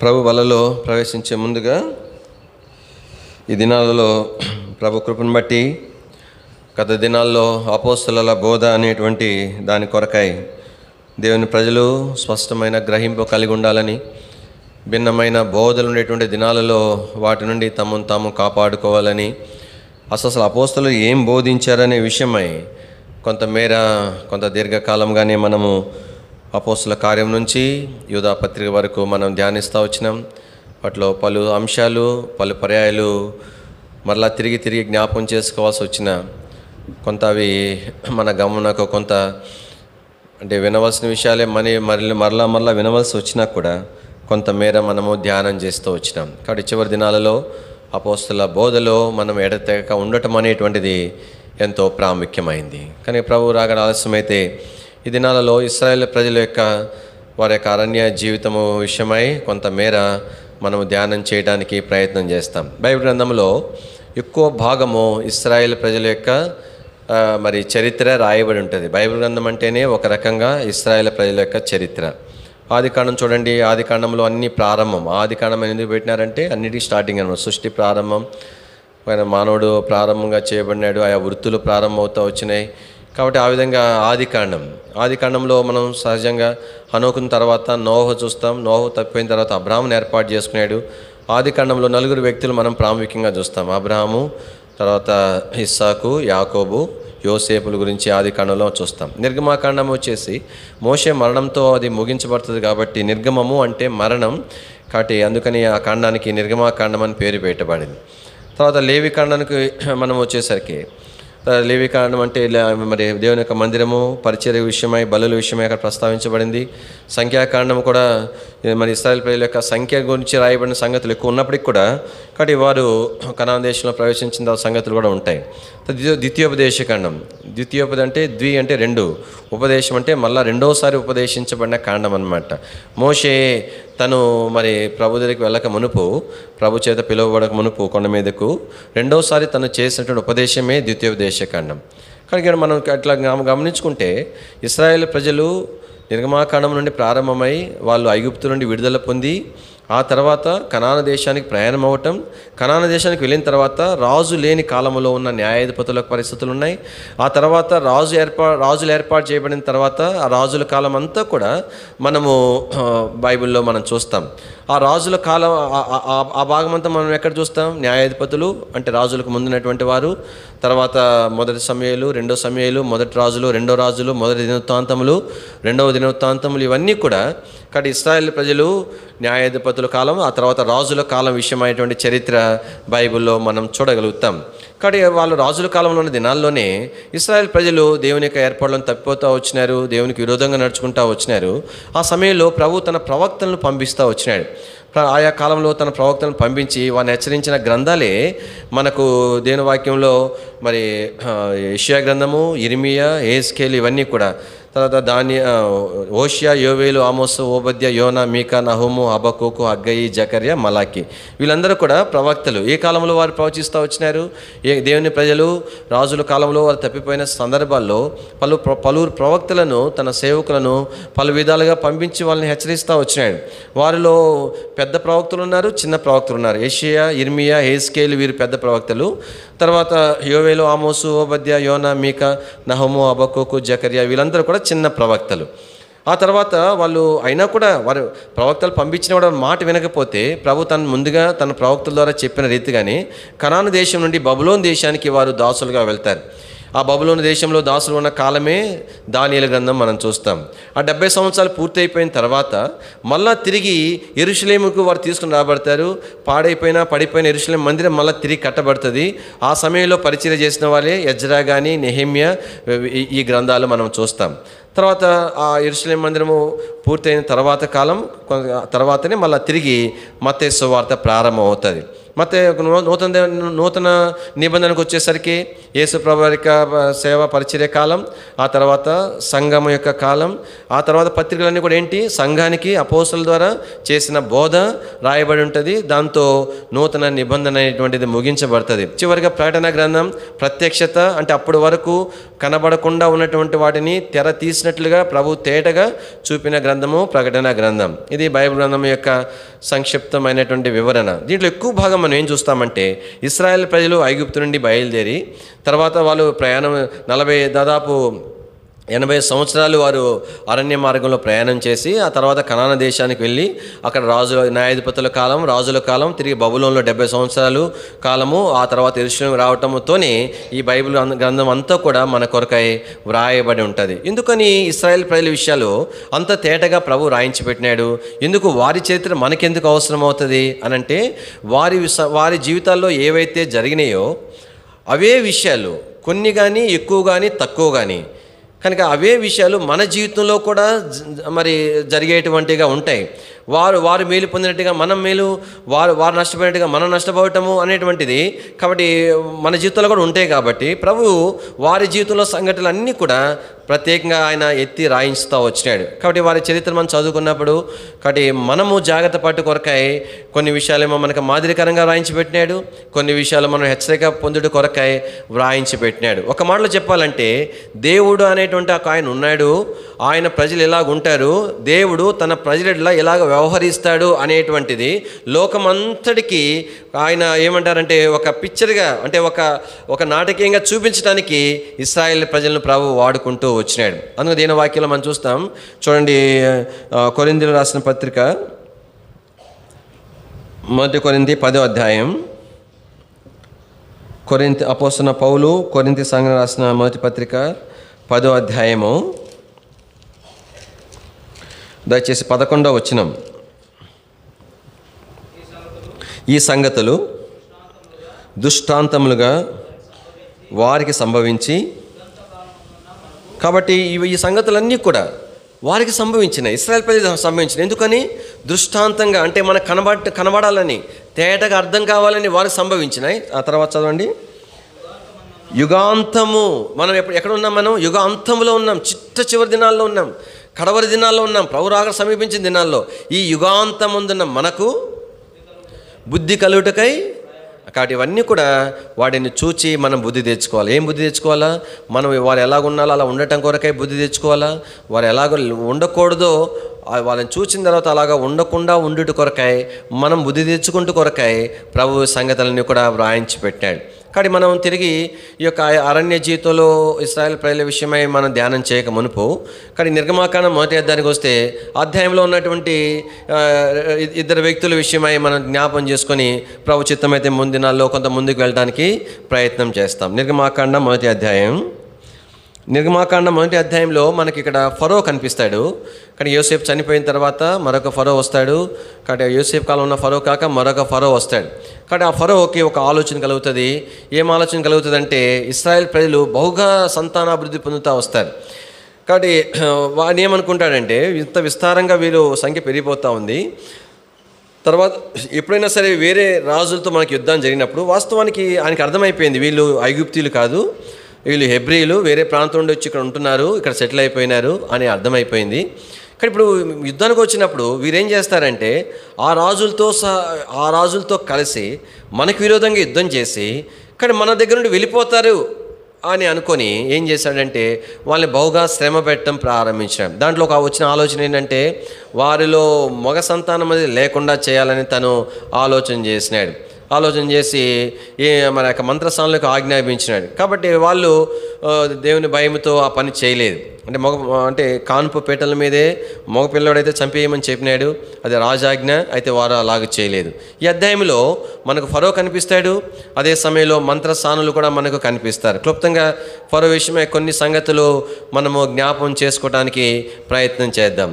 ప్రభు వలలో ప్రవేశించే ముందుగా ఈ దినాలలో ప్రభు కృపను బట్టి గత దినాల్లో అపోస్తలుల బోధ అనేటువంటి దాని కొరకై దేవుని ప్రజలు స్పష్టమైన గ్రహింపు కలిగి ఉండాలని, భిన్నమైన బోధలు ఉండేటువంటి దినాలలో వాటి నుండి తమను తాము కాపాడుకోవాలని, అసలు అపోస్తలు ఏం బోధించారనే విషయమై కొంత దీర్ఘకాలంగానే మనము అపోస్తల కార్యం నుంచి యూదా పత్రిక వరకు మనం ధ్యానిస్తూ వచ్చినాం. వాటిలో పలు అంశాలు, పలు పర్యాయాలు మరలా తిరిగి జ్ఞాపకం చేసుకోవాల్సి వచ్చిన కొంత అవి మన గమనకు కొంత అంటే వినవలసిన విషయాలే మరలా వినవలసి వచ్చినా కూడా కొంతమేర మనము ధ్యానం చేస్తూ వచ్చినాం. కాబట్టి చివరి దినాలలో అపోస్తల బోధలో మనం ఎడతెగక ఉండటం అనేటువంటిది ఎంతో ప్రాముఖ్యమైంది. కానీ ప్రభు రాకడ ఆలస్యమైతే ఈ దినాలలో ఇశ్రాయేల్ ప్రజల వారి యొక్క అరణ్య జీవితము విషయమై కొంతమేర మనము ధ్యానం చేయడానికి ప్రయత్నం చేస్తాం. బైబిల్ గ్రంథంలో ఎక్కువ భాగము ఇశ్రాయేల్ ప్రజల యొక్క మరి చరిత్ర రాయబడి ఉంటుంది. బైబిల్ గ్రంథం అంటేనే ఒక రకంగా ఇశ్రాయేల్ ప్రజల యొక్క చరిత్ర. ఆదికాండం చూడండి, ఆదికాండంలో అన్ని ప్రారంభం. ఆదికాండం ఎందుకు పెట్టినారంటే అన్నిటికీ స్టార్టింగ్ అనమాట. సృష్టి ప్రారంభం, మానవుడు ప్రారంభంగా చేయబడినాడు, ఆయా వృత్తులు ప్రారంభమవుతూ వచ్చినాయి. కాబట్టి ఆ విధంగా ఆదికాండంలో మనం సహజంగా హనోకుని తర్వాత నోహు చూస్తాం. నోహు తప్పిపోయిన తర్వాత అబ్రాహాముని ఏర్పాటు చేసుకున్నాడు. ఆదికాండంలో 4 వ్యక్తులు మనం ప్రాముఖ్యంగా చూస్తాం. అబ్రాహాము, తర్వాత ఇస్సాకు, యాకోబు, యోసేపుల గురించి ఆదికాండంలో చూస్తాం. నిర్గమాకాండం వచ్చేసి మోషే మరణంతో అది ముగించబడుతుంది కాబట్టి నిర్గమము అంటే మరణం, కాబట్టి అందుకని ఆ కాండానికి నిర్గమాకాండం అని పేరు పెట్టబడింది. తర్వాత లేవికాండానికి మనం వచ్చేసరికి లేవికాండం అంటే మరి దేవుని యొక్క మందిరము పరిచర్య విషయమై, బలుల విషయమై అక్కడ ప్రస్తావించబడింది. సంఖ్యాకాండం కూడా మరి ఇశ్రాయేల్ ప్రజల యొక్క సంఖ్య గురించి రాయబడిన సంగతులు ఎక్కువ ఉన్నప్పటికీ కూడా కాబట్టి వారు కనాన్ దేశంలో ప్రవేశించిన సంగతులు కూడా ఉంటాయి. ద్వితీయోపదేశకాండం, అంటే ద్వి అంటే 2, ఉపదేశం అంటే మళ్ళీ రెండోసారి ఉపదేశించబడిన కాండం అన్నమాట. మోషే తను మరి ప్రభు దగ్గరికి వెళ్ళక మునుపు, ప్రభు చేత పిలువబడక మునుపు కొండ మీదకు రెండోసారి తను చేసినటువంటి ఉపదేశమే ద్వితీయోపదేశకాండం. కానీ మనం అట్లా గమనించుకుంటే ఇశ్రాయేల్ ప్రజలు నిర్గమాకాండం నుండి ప్రారంభమై వాళ్ళు ఐగుప్తు నుండి విడుదల పొంది ఆ తర్వాత కనాను దేశానికి ప్రయాణం అవ్వటం, కనాను దేశానికి వెళ్ళిన తర్వాత రాజు లేని కాలంలో ఉన్న న్యాయాధిపతుల పరిస్థితులు ఉన్నాయి. ఆ తర్వాత రాజులు ఏర్పాటు చేయబడిన తర్వాత ఆ రాజుల కాలం అంతా కూడా మనము బైబిల్లో మనం చూస్తాం. ఆ రాజుల కాలం ఆ భాగం అంతా మనం ఎక్కడ చూస్తాం? న్యాయాధిపతులు అంటే రాజులకు ముందున్నటువంటి వారు, తర్వాత మొదటి సమయాలు, రెండో సమయాలు, మొదటి రాజులు, రెండో రాజులు, మొదటి దినవృత్తాంతములు, రెండవ దినవృత్తాంతములు, ఇవన్నీ కూడా కాబట్టి ఇశ్రాయేల్ ప్రజలు న్యాయాధిపతుల కాలం, ఆ తర్వాత రాజుల కాలం విషయమైనటువంటి చరిత్ర బైబిల్లో మనం చూడగలుగుతాం. కాబట్టి వాళ్ళు రాజుల కాలంలో ఉన్న దినాల్లోనే ఇశ్రాయేల్ ప్రజలు దేవుని యొక్క ఏర్పాట్లను తప్పిపోతూ వచ్చినారు, దేవునికి విరోధంగా నడుచుకుంటూ వచ్చినారు. ఆ సమయంలో ప్రభు తన ప్రవక్తలను పంపిస్తూ వచ్చినాడు. ఆయా కాలంలో తన ప్రవక్తలను పంపించి వారిని హెచ్చరించిన గ్రంథాలే మనకు దేవుని వాక్యంలో మరి యెషయా గ్రంథము, ఇర్మియా, యెహెజ్కేలు, ఇవన్నీ కూడా. తర్వాత హోషియా, యోవేలు, ఆమోసు, ఓబద్య, యోనా, మీకా, నహూము, హబక్కూకు, హగ్గయి, జకర్యా, మలాకి, వీళ్ళందరూ కూడా ప్రవక్తలు. ఏ కాలంలో వారు ప్రవచిస్తూ వచ్చినారు? దేవుని ప్రజలు రాజుల కాలంలో వారు తప్పిపోయిన సందర్భాల్లో పలువురు ప్రవక్తలను, తన సేవకులను పలు విధాలుగా పంపించి వాళ్ళని హెచ్చరిస్తూ వచ్చినాడు. వారిలో పెద్ద ప్రవక్తలు ఉన్నారు, చిన్న ప్రవక్తలు ఉన్నారు. యెషయా, ఇర్మియా, యెహెజ్కేలు వీరు పెద్ద ప్రవక్తలు. తర్వాత యోవేలు, ఆమోసు, ఓబద్య, యోనా, మీకా, నహూము, హబక్కూకు, జకర్యా, వీళ్ళందరూ కూడా చిన్న ప్రవక్తలు. ఆ తర్వాత వాళ్ళు అయినా కూడా వారు ప్రవక్తలు పంపించిన కూడా మాట వినకపోతే ప్రభు ముందుగా తన ప్రవక్తల ద్వారా చెప్పిన రీతిగానే కనాను దేశం నుండి బబులోను దేశానికి వారు దాసులుగా వెళ్తారు. ఆ బబులోను దేశంలో దాసులు ఉన్న కాలమే దానియేలు గ్రంథం మనం చూస్తాం. ఆ 70 సంవత్సరాలు పూర్తి అయిపోయిన తర్వాత మళ్ళా తిరిగి యెరూషలేముకు వారు తీసుకుని రాబడతారు. పడిపోయిన యెరూషలేము మందిరం మళ్ళీ తిరిగి కట్టబడుతుంది. ఆ సమయంలో పరిచర్య చేసిన వాళ్ళే ఎజ్రా కానీ, నెహెమ్యా, ఈ గ్రంథాలు మనం చూస్తాం. తర్వాత ఆ యెరూషలేము మందిరము పూర్తయిన తర్వాతనే మళ్ళీ తిరిగి మత్తయి సువార్త ప్రారంభం అవుతుంది. ಮತ್ತೆ నూతన నిబంధనకు వచ్చేసరికి యేసు ప్రభు యొక్క సేవ పరిచర్య కాలం, ఆ తర్వాత సంఘం యొక్క కాలం, ఆ తర్వాత పత్రికలన్నీ కూడా ఏంటి, సంఘానికి అపోస్తలుల ద్వారా చేసిన బోధ రాయబడి ఉంటుంది. దాంతో నూతన నిబంధన అనేటువంటిది ముగించబడుతుంది. చివరిగా ప్రకటన గ్రంథం, ప్రత్యక్షత, అంటే అప్పటి వరకు కనబడకుండా ఉన్నటువంటి వాటిని తెర తీసిన చూపించినట్లుగా ప్రభు తేటగా చూపిన గ్రంథము ప్రకటన గ్రంథం. ఇది బైబిల్ గ్రంథం యొక్క సంక్షిప్తమైనటువంటి వివరణ. దీంట్లో ఎక్కువ భాగం మనం ఏం చూస్తామంటే, ఇశ్రాయేల్ ప్రజలు ఐగుప్తు నుండి బయలుదేరి తర్వాత వాళ్ళు ప్రయాణం దాదాపు 80 సంవత్సరాలు వారు అరణ్య మార్గంలో ప్రయాణం చేసి ఆ తర్వాత కనాన దేశానికి వెళ్ళి అక్కడ న్యాయాధిపతుల కాలం, రాజుల కాలం, తిరిగి బబులోన్లో 70 సంవత్సరాలు కాలము, ఆ తర్వాత యెరూషలేము రావటంతోనే ఈ బైబిల్ గ్రంథం అంతా కూడా మన కొరకై వ్రాయబడి ఉంటుంది. ఎందుకని ఇశ్రాయేల్ ప్రజల విషయాలు అంత తేటగా ప్రభు రాయించి పెట్టినాడు? ఎందుకు వారి చరిత్ర మనకెందుకు అవసరం అవుతుంది అనంటే, వారి జీవితాల్లో ఏవైతే జరిగినాయో అవే విషయాలు, కొన్ని కానీ ఎక్కువ కానీ తక్కువ కానీ, కనుక అవే విషయాలు మన జీవితంలో కూడా మరి జరిగేటువంటిగా ఉంటాయి. వారు మేలు పొందినట్టుగా మనం మేలు, వారు నష్టపోయినట్టుగా మనం నష్టపోవటము అనేటువంటిది కాబట్టి మన జీవితంలో కూడా ఉంటాయి. కాబట్టి ప్రభు వారి జీవితంలో సంఘటనలు అన్నీ కూడా ప్రత్యేకంగా ఆయన ఎత్తి రాయించుతూ వచ్చినాడు. కాబట్టి వారి చరిత్ర మనం చదువుకున్నప్పుడు కాబట్టి మనము జాగ్రత్త పట్టు కొరకై కొన్ని విషయాలేమో మనకు మాదిరికరంగా వ్రాయించి పెట్టినాడు, కొన్ని విషయాలు మనం హెచ్చరిక పొందుడు కొరకై వ్రాయించి పెట్టినాడు. ఒక మాటలో చెప్పాలంటే, దేవుడు అనేటువంటి ఒక ఆయన ఉన్నాడు, ఆయన ప్రజలు ఎలాగుంటారు, దేవుడు తన ప్రజల ఎలాగ వ్యవహరిస్తాడు అనేటువంటిది లోకమంతటికి ఆయన ఏమంటారంటే ఒక పిక్చర్గా, అంటే ఒక నాటకీయంగా చూపించడానికి ఇశ్రాయేల్ ప్రజలను ప్రభు వాడుకుంటూ వచ్చినాడు. అందుకు దేని వాక్యంలో మనం చూస్తాం, చూడండి, కొరింథీయులకు రాసిన పత్రిక 1 కొరింథీ 10వ అధ్యాయం. అపోస్తలుడైన పౌలు కొరింథీ సంఘం రాసిన మొదటి పత్రిక 10వ అధ్యాయము, దయచేసి 11వ వచనం. ఈ సంగతులు దృష్టాంతములుగా వారికి సంభవించి, కాబట్టి ఈ సంగతులన్నీ కూడా వారికి సంభవించినాయి, ఇశ్రాయేల్ ప్రజలకు సంభవించినాయి. ఎందుకని? దృష్టాంతంగా, అంటే మనకు కనబడాలని, తేటగా అర్థం కావాలని వారికి సంభవించినాయి. ఆ తర్వాత చదవండి, యుగాంతము. మనం ఎక్కడ ఉన్నాం? మనం యుగాంతంలో ఉన్నాం, చివరి దినాల్లో ఉన్నాం, కడవరి దినాల్లో ఉన్నాం, ప్రభు రాక సమీపించిన దినాల్లో. ఈ యుగాంతముందున్న మనకు బుద్ధి కలుగుటకై, కాబట్టి ఇవన్నీ కూడా వాటిని చూచి మనం బుద్ధి తెచ్చుకోవాలి. ఏం బుద్ధి తెచ్చుకోవాలా? మనం వారు ఎలాగున్నాలో అలా ఉండటం కొరకై బుద్ధి తెచ్చుకోవాలా. వారు ఎలాగ ఉండకూడదో వాళ్ళని చూసిన తర్వాత అలాగా ఉండకుండా ఉండుట కొరకై మనం బుద్ధి తెచ్చుకుంటూ కొరకై ప్రభు సంగతులన్నీ కూడా వ్రాయించి పెట్టాడు. కాబట్టి మనం తిరిగి ఈ యొక్క అరణ్య జీవితంలో ఇశ్రాయేల్ ప్రజల విషయమై మనం ధ్యానం చేయక మునుపు, కానీ నిర్గమాకాండం 1వ అధ్యాయానికి వస్తే అధ్యాయంలో ఉన్నటువంటి 2 వ్యక్తుల విషయమై మనం జ్ఞాపం చేసుకొని ప్రభు చిత్తమైతే ముందినాల్లో కొంత ముందుకు వెళ్ళడానికి ప్రయత్నం చేస్తాం. నిర్గమాకాండం 1వ అధ్యాయం. నిర్గమాకాండం 1వ అధ్యాయంలో మనకి ఇక్కడ ఫరో కనిపిస్తాడు. కానీ యోసేపు చనిపోయిన తర్వాత మరొక ఫరో వస్తాడు. కాబట్టి యోసేపు కాలం ఉన్న ఫరో కాక మరొక ఫరో వస్తాడు. కాబట్టి ఆ ఫరోకి ఒక ఆలోచన కలుగుతుంది. ఏం ఆలోచన కలుగుతుంది అంటే, ఇశ్రాయేల్ ప్రజలు బహుగా సంతానాభివృద్ధి పొందుతూ వస్తారు. కాబట్టి వాడు ఏమనుకుంటాడంటే, ఇంత విస్తారంగా వీరు సంఖ్య పెరిగిపోతూ ఉంది, తర్వాత ఎప్పుడైనా సరే వేరే రాజులతో మనకి యుద్ధం జరిగినప్పుడు వాస్తవానికి ఆయనకి అర్థమైపోయింది, వీళ్ళు ఐగుప్తీయులు కాదు, వీళ్ళు హెబ్రీలు, వేరే ప్రాంతం నుండి వచ్చి ఇక్కడ ఉంటున్నారు, ఇక్కడ సెటిల్ అయిపోయినారు అని అర్థమైపోయింది. కానీ ఇప్పుడు యుద్ధానికి వచ్చినప్పుడు వీరేం చేస్తారంటే, ఆ రాజులతో కలిసి మనకు విరోధంగా యుద్ధం చేసి కానీ మన దగ్గర నుండి వెళ్ళిపోతారు అని అనుకొని ఏం చేశాడంటే, వాళ్ళని బహుగా శ్రమ పెట్టడం ప్రారంభించాడు. దాంట్లో ఒక వచ్చిన ఆలోచన ఏంటంటే, వారిలో మగ సంతానం అనేది లేకుండా చేయాలని తను ఆలోచన చేసినాడు. ఆలోచన చేసి మన యొక్క మంత్రస్థానంలోకి ఆజ్ఞాపించినాడు. కాబట్టి వాళ్ళు దేవుని భయంతో ఆ పని చేయలేదు. అంటే కాన్పు పీటల మీదే మగపిల్లవాడైతే చంపేయమని చెప్పినాడు, అది రాజాజ్ఞ, అయితే వారు అలాగ చేయలేదు. ఈ అధ్యాయంలో మనకు ఫరో కనిపిస్తాడు, అదే సమయంలో మంత్రస్థానులు కూడా మనకు కనిపిస్తారు. క్లుప్తంగా ఫరో విషయమై కొన్ని సంగతులు మనము జ్ఞాపం చేసుకోవడానికి ప్రయత్నం చేద్దాం.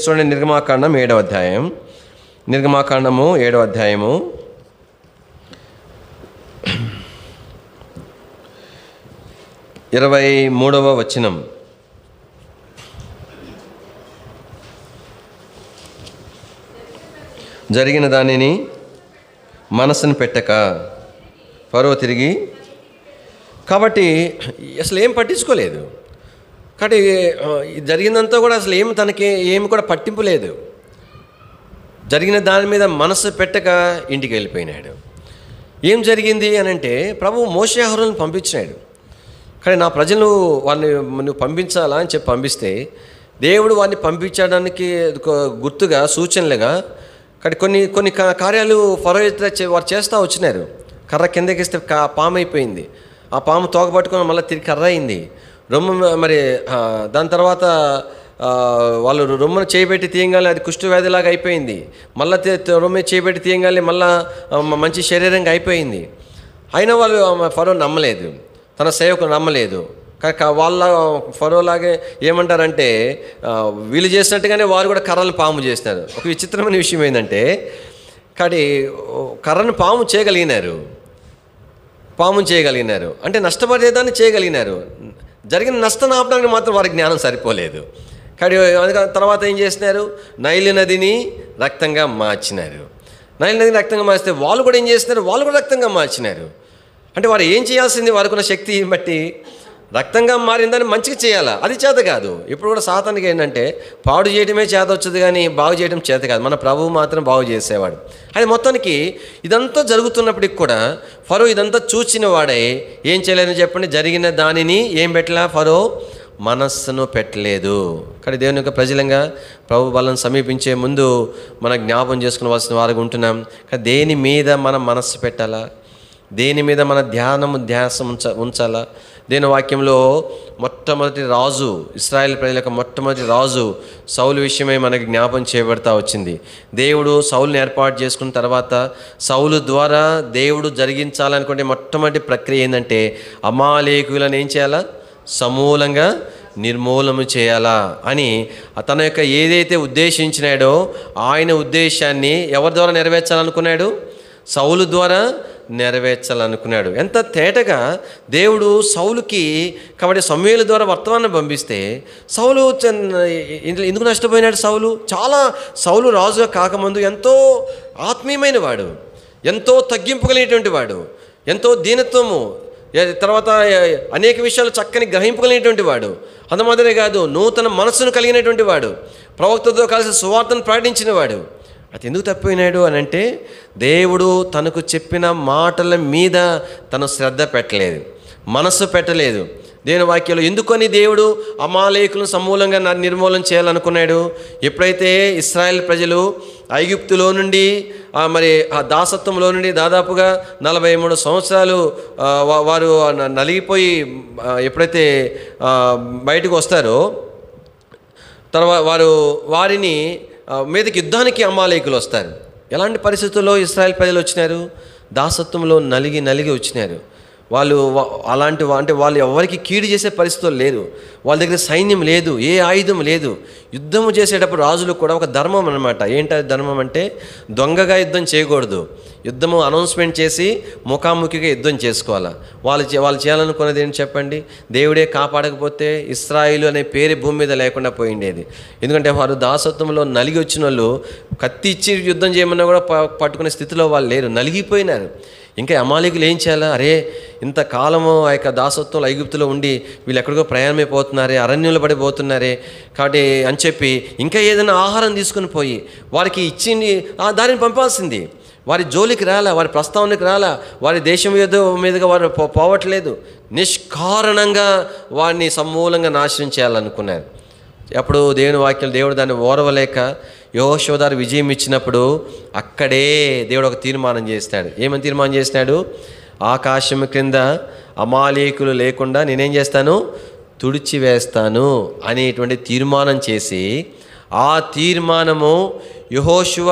చూడండి, నిర్గమాకాండం 7వ అధ్యాయం. నిర్గమాకాండము 7వ అధ్యాయము 23వ వచనం. జరిగిన దానిని మనసును పెట్టక ఫరో తిరిగి, కాబట్టి అసలు ఏం పట్టించుకోలేదు. కాబట్టి జరిగిందంతా కూడా అసలు తనకి ఏమి కూడా పట్టింపు లేదు. జరిగిన దాని మీద మనసు పెట్టక ఇంటికి వెళ్ళిపోయినాడు. ఏం జరిగింది అని అంటే, ప్రభు మోషే అహరోనులను పంపించినాడు. కానీ నా ప్రజలు వారిని నువ్వు పంపించాలా అని చెప్పి పంపిస్తే దేవుడు వారిని పంపించడానికి గుర్తుగా సూచనలుగా కానీ కొన్ని కార్యాలు ఫరో వారు చేస్తూ వచ్చినారు. కర్ర కిందకిస్తే పాము అయిపోయింది. ఆ పాము తోకపట్టుకొని మళ్ళీ తిరిగి కర్ర అయింది. రొమ్ము మరి దాని తర్వాత వాళ్ళు రొమ్మును చేయబెట్టి తీయగానే అది కుష్ఠవ్యాధిలాగా అయిపోయింది. మళ్ళీ రొమ్ము చేయబెట్టి తీయగానే మళ్ళీ మంచి శరీరంగా అయిపోయింది. అయినా వాళ్ళు ఫరో నమ్మలేదు, తన సేవకులు నమ్మలేదు. వాళ్ళ ఫరోలాగే ఏమంటారంటే వీళ్ళు చేసినట్టుగానే వారు కూడా కర్రలను పాము చేసినారు. ఒక విచిత్రమైన విషయం ఏంటంటే కానీ కర్రను పాము చేయగలిగినారు అంటే నష్టపడేదాన్ని చేయగలిగినారు. జరిగిన నష్టం ఆపడానికి మాత్రం వారికి జ్ఞానం సరిపోలేదు. కానీ తర్వాత ఏం చేసినారు? నైలు నదిని రక్తంగా మార్చినారు. నైలు నదిని రక్తంగా మార్చితే వాళ్ళు కూడా ఏం చేసినారు? వాళ్ళు కూడా రక్తంగా మార్చినారు. అంటే వారు ఏం చేయాల్సింది? వారికున్న శక్తి బట్టి రక్తంగా మారిందని మంచిగా చేయాలా, అది చేత కాదు. ఇప్పుడు కూడా సాతానికి ఏంటంటే పాడు చేయడమే చేత వచ్చేది కానీ బాగు చేయడం చేత కాదు. మన ప్రభువు మాత్రం బాగు చేసేవాడు. అది మొత్తానికి ఇదంతా జరుగుతున్నప్పటికి కూడా ఫరో ఇదంతా చూచిన వాడై ఏం చేయలేదని చెప్పండి, జరిగిన దానిని ఏం పెట్టలే, ఫరో మనస్సును పెట్టలేదు. కానీ దేవుని యొక్క ప్రజలంగా ప్రభు బలను సమీపించే ముందు మనం జ్ఞాపం చేసుకునవలసిన వారుగా ఉంటున్నాం. కానీ దేని మీద మనం మనస్సు పెట్టాలా, దేని మీద మన ధ్యాసం ఉంచాలా? దేని వాక్యంలో మొట్టమొదటి రాజు, ఇశ్రాయేల్ ప్రజల యొక్క మొట్టమొదటి రాజు సౌలు విషయమై మనకి జ్ఞాపం చేయబడతా వచ్చింది. దేవుడు సౌలుని ఏర్పాటు చేసుకున్న తర్వాత సౌలు ద్వారా దేవుడు జరిగించాలనుకుంటే మొట్టమొదటి ప్రక్రియ ఏంటంటే అమాలేకులను ఏం చేయాలా? సమూలంగా నిర్మూలన చేయాలా అని తన యొక్క ఏదైతే ఉద్దేశించినాడో ఆయన ఉద్దేశాన్ని ఎవరి ద్వారా నెరవేర్చాలనుకున్నాడు? సౌలు ద్వారా నెరవేర్చాలనుకున్నాడు. ఎంత తేటగా దేవుడు సౌలుకి కాబట్టి సమూయేలు ద్వారా వర్తమానం పంపిస్తే సౌలు ఎందుకు నష్టపోయినాడు? సౌలు రాజుగా కాకముందు ఎంతో ఆత్మీయమైన వాడు, ఎంతో తగ్గింపు కలిగినటువంటి వాడు, ఎంతో దీనత్వము, తర్వాత అనేక విషయాలు చక్కని గ్రహింపగలిగినటువంటి వాడు. అంతమాత్రమే కాదు, నూతన మనస్సును కలిగినటువంటి వాడు, ప్రవక్తతో కలిసి సువార్తను ప్రకటించిన వాడు. అది ఎందుకు తప్పిపోయినాడు అని అంటే దేవుడు తనకు చెప్పిన మాటల మీద తను శ్రద్ధ పెట్టలేదు, మనస్సు పెట్టలేదు. దేవుని వాక్యంలో ఎందుకని దేవుడు అమాలేకులను సమూలంగా నిర్మూలన చేయాలనుకున్నాడు? ఎప్పుడైతే ఇశ్రాయేల్ ప్రజలు ఐగుప్తులో నుండి మరి ఆ దాసత్వంలో నుండి దాదాపుగా 43 సంవత్సరాలు వారు నలిగిపోయి ఎప్పుడైతే బయటకు వస్తారో తర్వాత వారిని మీదకి యుద్ధానికి అమాలేకులు వస్తారు. ఎలాంటి పరిస్థితుల్లో ఇశ్రాయేల్ ప్రజలు వచ్చినారు? దాసత్వంలో నలిగి వచ్చినారు. వాళ్ళు అలాంటి అంటే వాళ్ళు ఎవరికి కీడు చేసే పరిస్థితులు లేదు. వాళ్ళ దగ్గర సైన్యం లేదు, ఏ ఆయుధం లేదు. యుద్ధము చేసేటప్పుడు రాజులు కూడా ఒక ధర్మం అనమాట. ఏంటి ధర్మం అంటే దొంగగా యుద్ధం చేయకూడదు. యుద్ధము అనౌన్స్మెంట్ చేసి ముఖాముఖిగా యుద్ధం చేసుకోవాలా. వాళ్ళు చేయాలనుకున్నది ఏంటి చెప్పండి? దేవుడే కాపాడకపోతే ఇశ్రాయేలు అనే పేరు భూమి మీద లేకుండా పోయిండేది. ఎందుకంటే వారు దాసత్వంలో నలిగి వచ్చిన వాళ్ళు కత్తి ఇచ్చి యుద్ధం చేయమన్నా కూడా పట్టుకునే స్థితిలో వాళ్ళు లేరు, నలిగిపోయినారు. ఇంకా అమాలేకులు ఏం చేయాలా? అరే ఇంతకాలము ఆ యొక్క దాసత్వంలో ఐగుప్తులో ఉండి వీళ్ళు ఎక్కడికో ప్రయాణమైపోతున్నారే, అరణ్యంలో పడిపోతున్నారే కాబట్టి అని చెప్పి ఇంకా ఏదైనా ఆహారం తీసుకుని పోయి వారికి ఇచ్చింది దారిని పంపాల్సింది. వారి జోలికి రాలా, వారి ప్రస్తావనకి రాలా, వారి దేశం మీదుగా వారు పోవట్లేదు. నిష్కారణంగా వారిని సమూలంగా నాశనం చేయాలనుకున్నారు. అప్పుడు దేవుని వాక్యం దేవుడు దాన్ని ఓర్వలేక యెహోషువ ద్వారా విజయం ఇచ్చినప్పుడు అక్కడే దేవుడు ఒక తీర్మానం చేసినాడు. ఏమని తీర్మానం చేసినాడు? ఆకాశం క్రింద అమాలేకులు లేకుండా నేనేం చేస్తాను? తుడిచివేస్తాను అనేటువంటి తీర్మానం చేసి ఆ తీర్మానము యెహోషువ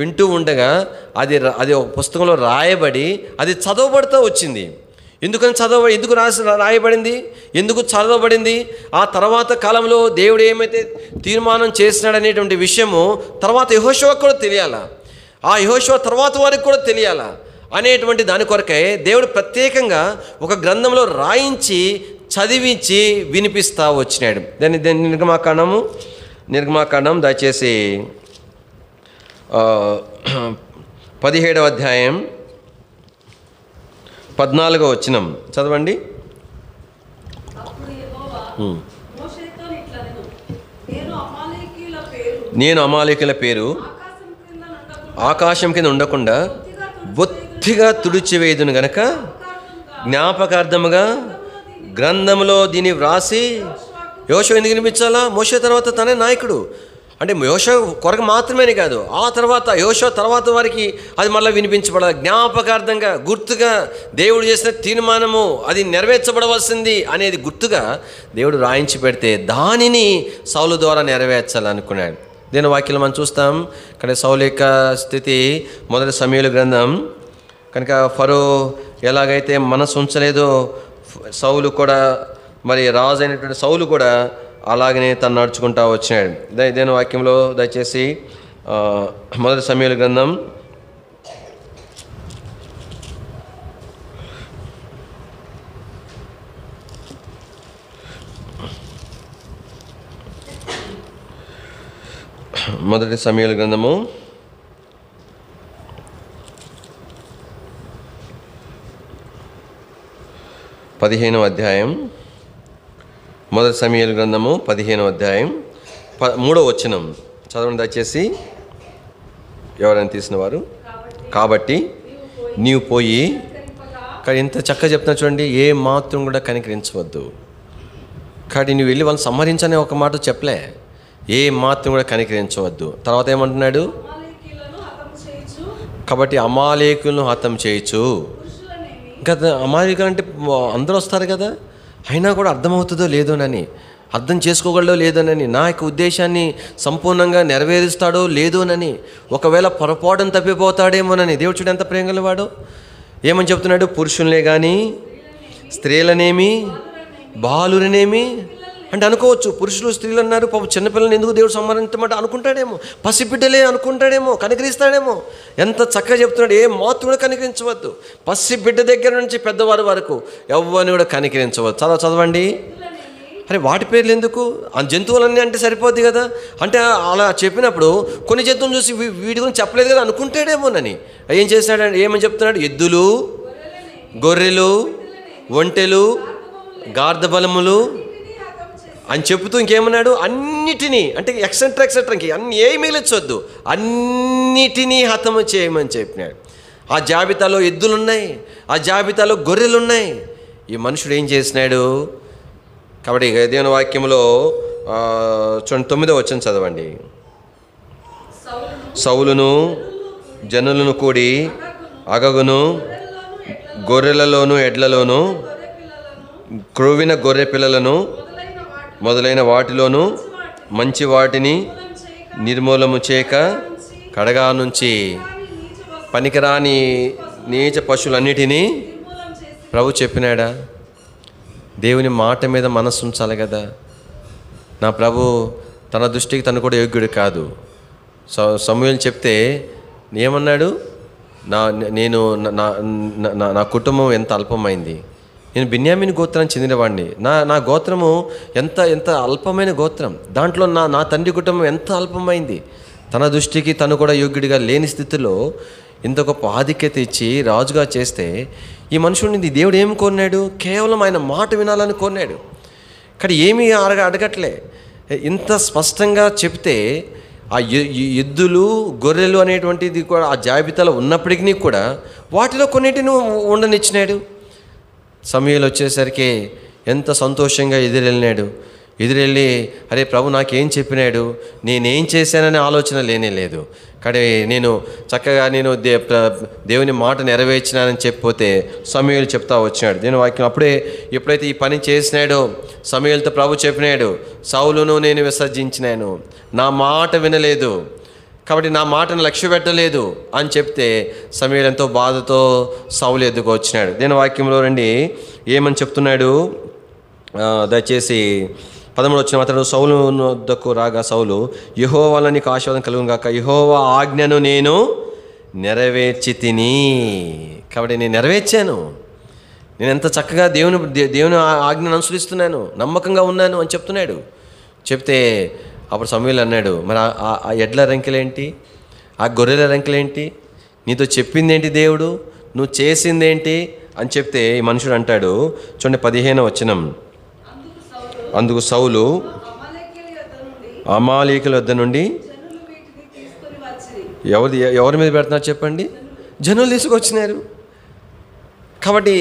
వింటూ ఉండగా అది ఒక పుస్తకంలో రాయబడి అది చదవబడుతూ వచ్చింది. ఎందుకు రాయబడింది? ఎందుకు చదవబడింది? ఆ తర్వాత కాలంలో దేవుడు ఏమైతే తీర్మానం చేసినాడు అనేటువంటి విషయము తర్వాత యెహోషువకు కూడా తెలియాలా, ఆ యెహోషువ తర్వాత వారికి కూడా తెలియాలా అనేటువంటి దాని కొరకై దేవుడు ప్రత్యేకంగా ఒక గ్రంథంలో రాయించి చదివించి వినిపిస్తూ వచ్చినాడు. నిర్గమాకాండం దయచేసి 17వ అధ్యాయం 14వ వచనం చదవండి. నేను అమాలేకుల పేరు ఆకాశం కింద ఉండకుండా బొత్తిగా తుడిచివేయుదును గనక జ్ఞాపకార్థముగా గ్రంథంలో దీన్ని వ్రాసి యోషువ ఎందుకు వినిపించాలా? మోషే తర్వాత తనే నాయకుడు. అంటే యోషువ కొరకు మాత్రమే కాదు, ఆ తర్వాత యోషువ తర్వాత వారికి అది మళ్ళీ వినిపించబడాలి. జ్ఞాపకార్థంగా, గుర్తుగా, దేవుడు చేసిన తీర్మానము అది నెరవేర్చబడవలసింది అనేది గుర్తుగా దేవుడు రాయించి పెడితే దానిని సౌలు ద్వారా నెరవేర్చాలనుకున్నాడు. దీని వాక్యం మనం చూస్తాం. కానీ సౌలు యొక్క స్థితి మొదటి సమూయేలు గ్రంథం. కనుక ఫరో ఎలాగైతే మనసు ఉంచలేదో సౌలు కూడా, మరి రాజు అయినటువంటి సౌలు కూడా అలాగనే తను నడుచుకుంటూ వచ్చినాడు. దేని వాక్యంలో దయచేసి మొదటి సమూయేలు గ్రంథం 15వ అధ్యాయం. మొదటి సమూయేలు గ్రంథము 15వ అధ్యాయం 3వ వచనం చదవండి దయచేసి, ఎవరైనా తీసిన వారు. కాబట్టి నీవు పోయి, కానీ ఇంత చక్కగా చెప్తున్నా చూడండి, ఏ మాత్రం కూడా కనికరించవద్దు. కాబట్టి నువ్వు వెళ్ళి వాళ్ళని సంహరించనే ఒక మాట చెప్పలే, ఏ మాత్రం కూడా కనికరించవద్దు. తర్వాత ఏమంటున్నాడు? కాబట్టి అమాలేకులను హతం చేయొచ్చు. ఇంకా అమాలేకులు అంటే అందరూ వస్తారు కదా, అయినా కూడా అర్థమవుతుందో లేదోనని, అర్థం చేసుకోగలడో లేదోనని, నా యొక్క ఉద్దేశాన్ని సంపూర్ణంగా నెరవేరుస్తాడో లేదోనని, ఒకవేళ పొరపాటును తప్పిపోతాడేమోనని. దేవుడు చూడు ఎంత ప్రేమ గలవాడో. ఏమని చెప్తున్నాడు? పురుషులనే కానీ, స్త్రీలనేమి, బాలురనేమి అంటే అనుకోవచ్చు. పురుషులు స్త్రీలు అన్నారు, పాప చిన్నపిల్లల్ని ఎందుకు దేవుడు సంహరించమంటే అనుకుంటాడేమో, పసిబిడ్డలే అనుకుంటాడేమో, కనికరిస్తాడేమో. ఎంత చక్కగా చెప్తున్నాడు, ఏ మాత్రం కూడా కనికరించవద్దు. పసిబిడ్డ దగ్గర నుంచి పెద్దవారి వరకు ఎవరిని కూడా కనికరించవద్దు. చదవండి. అరే వాటి పేర్లు ఎందుకు? ఆ జంతువులన్నీ అంటే సరిపోద్ది కదా. అంటే అలా చెప్పినప్పుడు కొన్ని జంతువులు చూసి వీడి గురించి చెప్పలేదు కదా అనుకుంటాడేమోనని ఏం చేసినాడు? ఏమని చెప్తున్నాడు? ఎద్దులు, గొర్రెలు, ఒంటెలు, గార్ధబలములు అని చెబుతూ ఇంకేమన్నాడు? అన్నిటినీ, అంటే ఎక్సెట్రా ఇంక అన్ని ఏమి మిగిలించవద్దు, అన్నిటినీ హతము చేయమని చెప్పినాడు. ఆ జాబితాలో ఎద్దులున్నాయి, ఆ జాబితాలో గొర్రెలున్నాయి. ఈ మనుషుడు ఏం చేసినాడు? కాబట్టి దేవుని వాక్యంలో చూడండి 9వ వచనం చదవండి. సౌలును జనులను కూడి అగగును, గొర్రెలలోను ఎడ్లలోను, క్రొవ్విన గొర్రె పిల్లలను మొదలైన వాటిలోను మంచి వాటిని నిర్మూలము చేయక కడగా నుంచి పనికిరాని నీచ పశువులన్నిటినీ ప్రభు చెప్పినాడా? దేవుని మాట మీద మనస్సు ఉంచాలి కదా. నా ప్రభు తన దృష్టికి తను కూడా యోగ్యుడు కాదు. సమూయేలు చెప్తే ఏమన్నాడు? నా కుటుంబం ఎంత అల్పమైంది, నేను బిన్యామీని గోత్రానికి చెందినవాడిని, నా గోత్రము ఎంత అల్పమైన గోత్రం, దాంట్లో నా తండ్రి కుటుంబం ఎంత అల్పమైంది. తన దృష్టికి తను కూడా యోగ్యుడిగా లేని స్థితిలో ఇంత గొప్ప ఆధిక్యత ఇచ్చి రాజుగా చేస్తే ఈ మనుషుడిని దేవుడు ఏమి కోరినాడు? కేవలం ఆయన మాట వినాలని కోరినాడు. కానీ ఏమీ అడగట్లే. ఇంత స్పష్టంగా చెప్తే ఆ ఎద్దులు, గొర్రెలు అనేటువంటిది కూడా ఆ జాబితాలో ఉన్నప్పటికీ కూడా వాటిలో కొన్నిటిని ఉండనిచ్చినాడు. సమూయేలు వచ్చేసరికి ఎంత సంతోషంగా ఎదురెళ్ళి అరే ప్రభు నాకేం చెప్పినాడు, నేనేం చేశాననే ఆలోచన లేదు. కానీ నేను చక్కగా దేవుని మాట నెరవేర్చినానని చెప్పిపోతే సమూయేలు చెప్తా వచ్చినాడు. దీని వాక్యం ఎప్పుడైతే ఈ పని చేసినాడో సమూయేలుతో ప్రభు చెప్పినాడు, సౌలును నేను విసర్జించినాను, నా మాట వినలేదు, కాబట్టి నా మాటను లక్ష్య పెట్టలేదు అని చెప్తే సమూయేలు ఎంతో బాధతో సౌలు ఎద్దుకు వచ్చినాడు. దీని వాక్యంలో రండి ఏమని చెప్తున్నాడు దయచేసి 13 వచ్చిన అతడు సౌలు వద్దకు రాగా సౌలు, యెహోవా వలన నీకు ఆశీర్వాదం కలుగును గాక, యెహోవా ఆజ్ఞను నేను నెరవేర్చి తిని. కాబట్టి నేను నెరవేర్చాను, నేను ఎంత చక్కగా దేవుని ఆజ్ఞను అనుసరిస్తున్నాను, నమ్మకంగా ఉన్నాను అని చెప్తున్నాడు. చెప్తే అప్పుడు సమూయేలు అన్నాడు, మరి ఆ ఎడ్ల రంకెలేంటి, ఆ గొర్రెల రంకెలేంటి, నీతో చెప్పిందేంటి దేవుడు, నువ్వు చేసిందేంటి అని చెప్తే ఈ మనుషుడు అంటాడు. చూడండి 15వ వచనం. అందుకు సౌలు అమాలేకుల వద్ద నుండి ఎవరి మీద పెడుతున్నారు చెప్పండి? జనులు తీసుకొచ్చినారు. కాబట్టి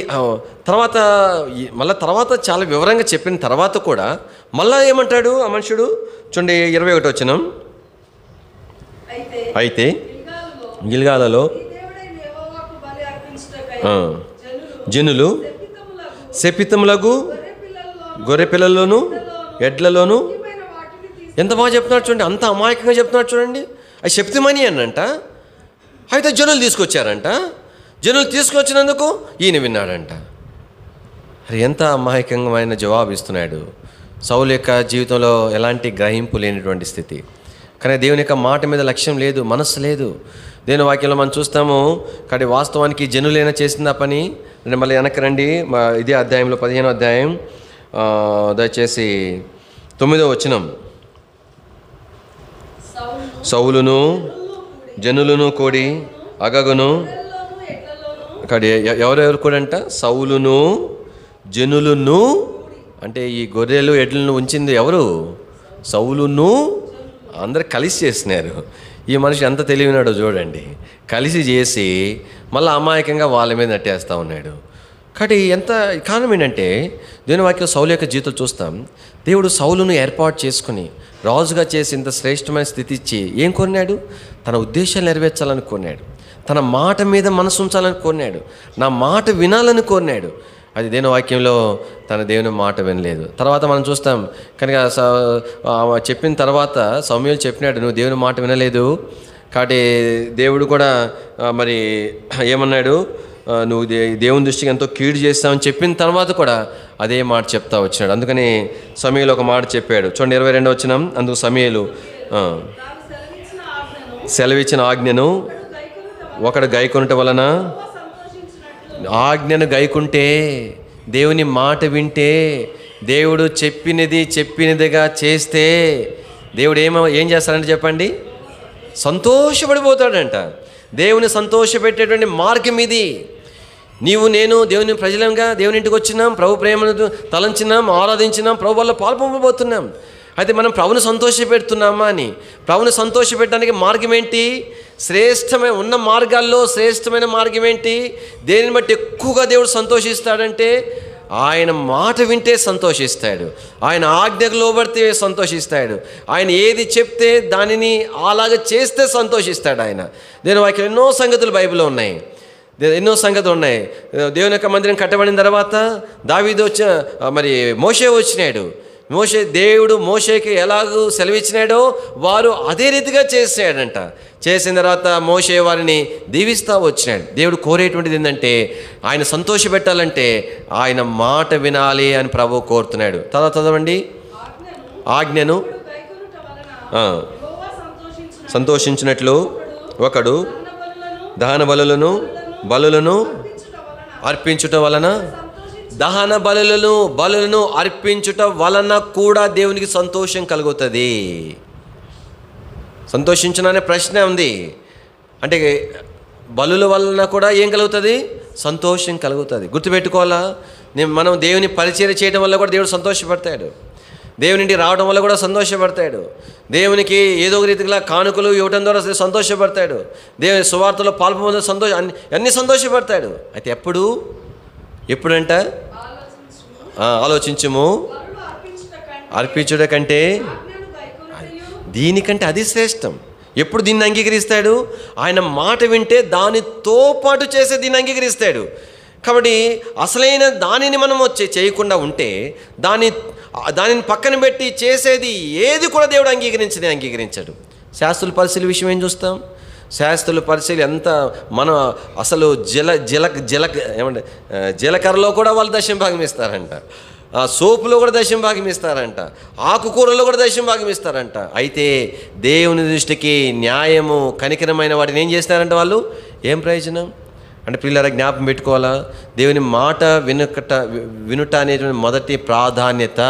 తర్వాత చాలా వివరంగా చెప్పిన తర్వాత కూడా మళ్ళా ఏమంటాడు ఆ మనుషుడు? చూడండి 21 వచనం. అయితే గిల్గాలలో జనులు శపితములగు గొర్రె పిల్లల్లోను ఎడ్లలోను, ఎంత బాగా చెప్తున్నాడు చూడండి, అంత అమాయకంగా చెప్తున్నాడు చూడండి. అది శపితమని అనంట. అయితే జనులు తీసుకొచ్చారంట. జనులు తీసుకొచ్చినందుకు ఈయన విన్నాడంట. అది ఎంత అమాయకమైన జవాబు ఇస్తున్నాడు. సౌలు యొక్క జీవితంలో ఎలాంటి గ్రహింపు లేనటువంటి స్థితి. కానీ దేవుని యొక్క మాట మీద లక్ష్యం లేదు, మనస్సు లేదు. దేవుని వాక్యంలో మనం చూస్తాము. కానీ వాస్తవానికి జనులైనా చేసిన పని. మళ్ళీ వెనక్కి రండి, ఇదే అధ్యాయంలో 15వ అధ్యాయం దయచేసి 9వ వచనం. సౌలును జనులను కూడి అగగును. ఇక్కడ ఎవరెవరు కూడా అంట? సౌలును జనులను, అంటే ఈ గొర్రెలు ఎడ్లను ఉంచింది ఎవరు? సౌలును. అందరు కలిసి చేస్తున్నారు. ఈ మనిషి ఎంత తెలివినాడో చూడండి. కలిసి చేసి మళ్ళీ అమాయకంగా వాళ్ళ మీద నెట్టేస్తూ ఉన్నాడు. కాబట్టి ఎంత కారణం ఏంటంటే, దేవుని వాక్యం సౌలు యొక్క జీవితం చూస్తాం. దేవుడు సౌలును ఏర్పాటు చేసుకుని రాజుగా చేసి ఇంత శ్రేష్టమైన స్థితి ఇచ్చి ఏం కోరినాడు? తన ఉద్దేశాలు నెరవేర్చాలని కోరినాడు. తన మాట మీద మనసు ఉంచాలని కోరినాడు. నా మాట వినాలని కోరినాడు. అది దేవుని వాక్యంలో తన దేవుని మాట వినలేదు. తర్వాత మనం చూస్తాం కనుక చెప్పిన తర్వాత సమూయేలు చెప్పినాడు, నువ్వు దేవుని మాట వినలేదు. కాబట్టి దేవుడు కూడా మరి ఏమన్నాడు? నువ్వు దేవుని దృష్టికి ఎంతో కీడు చేస్తావని చెప్పిన తర్వాత కూడా అదే మాట చెప్తా వచ్చినాడు. అందుకని సమూయేలు ఒక మాట చెప్పాడు. చూడండి 22వ వచనం. అందుకు సమూయేలు సెలవిచ్చిన ఆజ్ఞను ఒకడు గైకొనుట వలన, ఆజ్ఞను గైకుంటే, దేవుని మాట వింటే, దేవుడు చెప్పినదిగా చేస్తే దేవుడు ఏం చేస్తాడంటే చెప్పండి? సంతోషపడిపోతాడంట. దేవుని సంతోషపెట్టేటువంటి మార్గం ఇది. నేను దేవుని ప్రజలంగా దేవుని ఇంటికి వచ్చినాం, ప్రభు ప్రేమను తలంచినాం, ఆరాధించినాం, ప్రభు వల్ల పాల్పొందబోతున్నాం. అయితే మనం ప్రభుని సంతోషపెడుతున్నామా అని, ప్రభుని సంతోషపెట్టడానికి మార్గం ఏంటి? శ్రేష్టమైన ఉన్న మార్గాల్లో శ్రేష్టమైన మార్గం ఏంటి? దేనిని బట్టి ఎక్కువగా దేవుడు సంతోషిస్తాడంటే, ఆయన మాట వింటే సంతోషిస్తాడు, ఆయన ఆజ్ఞకు లోబడితే సంతోషిస్తాడు, ఆయన ఏది చెప్తే దానిని అలాగా చేస్తే సంతోషిస్తాడు ఆయన. దేవుని వాక్యం ఎన్నో సంగతులు బైబిల్లో ఉన్నాయి. దేవుని యొక్క మందిరం కట్టబడిన తర్వాత దావీదు మరి మోషే వచ్చినాడు. దేవుడు మోషేకి ఎలాగూ సెలవిచ్చినాడో వారు అదే రీతిగా చేసాడంట. చేసిన తర్వాత మోషే వారిని దీవిస్తూ వచ్చినాడు. దేవుడు కోరేటువంటిది ఏంటంటే, ఆయన సంతోషపెట్టాలంటే ఆయన మాట వినాలి అని ప్రభువు కోరుతున్నాడు. తర్వాత చదవండి. ఆజ్ఞను సంతోషించినట్లు ఒకడు దహన బలులను అర్పించుట వలన, దహన బలులను అర్పించుట వలన కూడా దేవునికి సంతోషం కలుగుతుంది. సంతోషించుననే ప్రశ్న ఉంది. అంటే బలుల వలన కూడా ఏం కలుగుతుంది? సంతోషం కలుగుతుంది. గుర్తుపెట్టుకోవాలా, మనం దేవుని పరిచర్య చేయడం వల్ల కూడా దేవుడు సంతోషపడతాడు. దేవునింటి రావడం వల్ల కూడా సంతోషపడతాడు. దేవునికి ఏదో ఒక రీతిగా కానుకలు ఇవ్వడం ద్వారా సంతోషపడతాడు. దేవుని సువార్తలో పాల్పొందే అన్ని సంతోషపడతాడు. అయితే ఎప్పుడంట? ఆలోచించుము. అర్పించుట కంటే దీనికంటే అది శ్రేష్టం. ఎప్పుడు దీన్ని అంగీకరిస్తాడు? ఆయన మాట వింటే దానితో పాటు చేసే దీన్ని అంగీకరిస్తాడు. కాబట్టి అసలైన దానిని మనం చేయకుండా ఉంటే దానిని పక్కన పెట్టి చేసేది ఏది కూడా దేవుడు అంగీకరించాడు. శాస్త్రుల పరిశీలి విషయం ఏం చూస్తాం? శాస్త్రుల పరిశీలి ఎంత అసలు ఏమంటే జీలకర్రలో కూడా వాళ్ళు దశమ భాగం ఇస్తారంట, సోపులో కూడా దశమ భాగం ఇస్తారంట, ఆకుకూరలో కూడా దశమ భాగం ఇస్తారంట. అయితే దేవుని దృష్టికి న్యాయము కనికరమైన వాటిని ఏం చేస్తారంట వాళ్ళు? ఏం ప్రయోజనం అంటే పిల్లల జ్ఞాపకం పెట్టుకోవాలా, దేవుని మాట వినుట అనేటువంటి మొదటి ప్రాధాన్యత.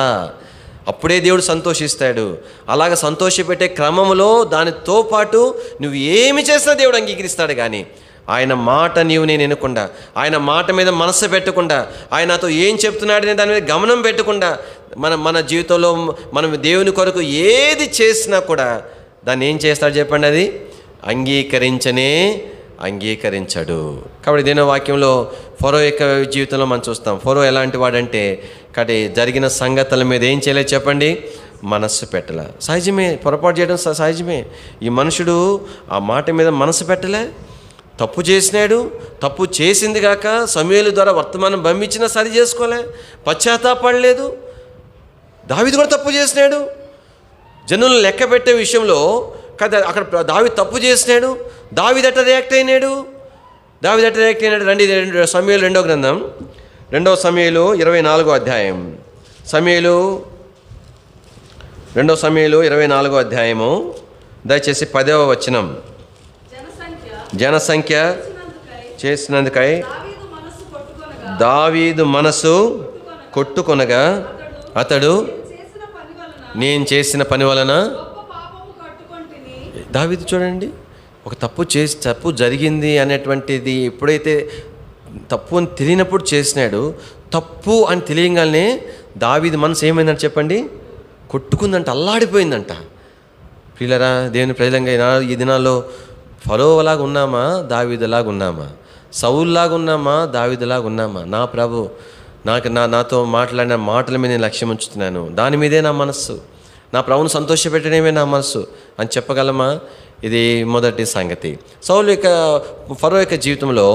అప్పుడే దేవుడు సంతోషిస్తాడు. అలాగ సంతోషపెట్టే క్రమంలో దానితో పాటు నువ్వు ఏమి చేసినా దేవుడు అంగీకరిస్తాడు. కానీ ఆయన మాట నేను వినకుండా, ఆయన మాట మీద మనస్సు పెట్టకుండా, ఆయన నాతో ఏం చెప్తున్నాడనే దాని మీద గమనం పెట్టకుండా మన జీవితంలో మనం దేవుని కొరకు ఏది చేసినా కూడా దాన్ని ఏం చేస్తాడు చెప్పండి? అది అంగీకరించనే అంగీకరించడు. కాబట్టి దేని వాక్యంలో ఫరో యొక్క జీవితంలో మనం చూస్తాం. ఫరో ఎలాంటి వాడంటే కాబట్టి జరిగిన సంగతుల మీద ఏం చేయలేదు చెప్పండి, మనస్సు పెట్టలే. సహజమే, పొరపాటు చేయడం సహజమే. ఈ మనుషుడు ఆ మాట మీద మనసు పెట్టలే, తప్పు చేసినాడు. తప్పు చేసింది కాక సమూయేలు ద్వారా వర్తమానం పంపించినా సరి చేసుకోలే, పశ్చాత్తాపడలేదు. దావీదు కూడా తప్పు చేసినాడు. జనులను లెక్క పెట్టే విషయంలో కదా అక్కడ దావీదు తప్పు చేసినాడు. దావీదు ఎట్లా రియాక్ట్ అయినాడు? రండి సమూయేలు 2వ గ్రంథం, 2వ సమూయేలు 24వ అధ్యాయం. 2వ సమూయేలు 24వ అధ్యాయము దయచేసి 10వ వచనం. జనసంఖ్య చేసినందుకై దావీదు మనసు కొట్టుకొనగా అతడు నేను చేసిన పని వలన. దావీదు చూడండి, ఒక తప్పు జరిగింది అనేటువంటిది ఎప్పుడైతే తప్పు అని తెలియనప్పుడు చేసినాడు, తప్పు అని తెలియగానే దావీదు మనసు ఏమైందంట చెప్పండి, కొట్టుకుందంట, అల్లాడిపోయిందంట. ప్రియులరా, దేవుని ప్రజలంగా ఈ దినాల్లో ఫరోలాగా ఉన్నామా, దావీదులాగా ఉన్నామా? సౌలులాగా ఉన్నామా, దావీదులాగా ఉన్నామా? నా ప్రభు నాతో మాట్లాడిన మాటల మీద నేను లక్ష్యం ఉంచుతున్నాను, దాని మీదే నా మనస్సు, నా ప్రభువును సంతోషపెట్టడమే నా మనస్సు అని చెప్పగలమా? ఇది మొదటి సంగతి. ఫరో యొక్క జీవితంలో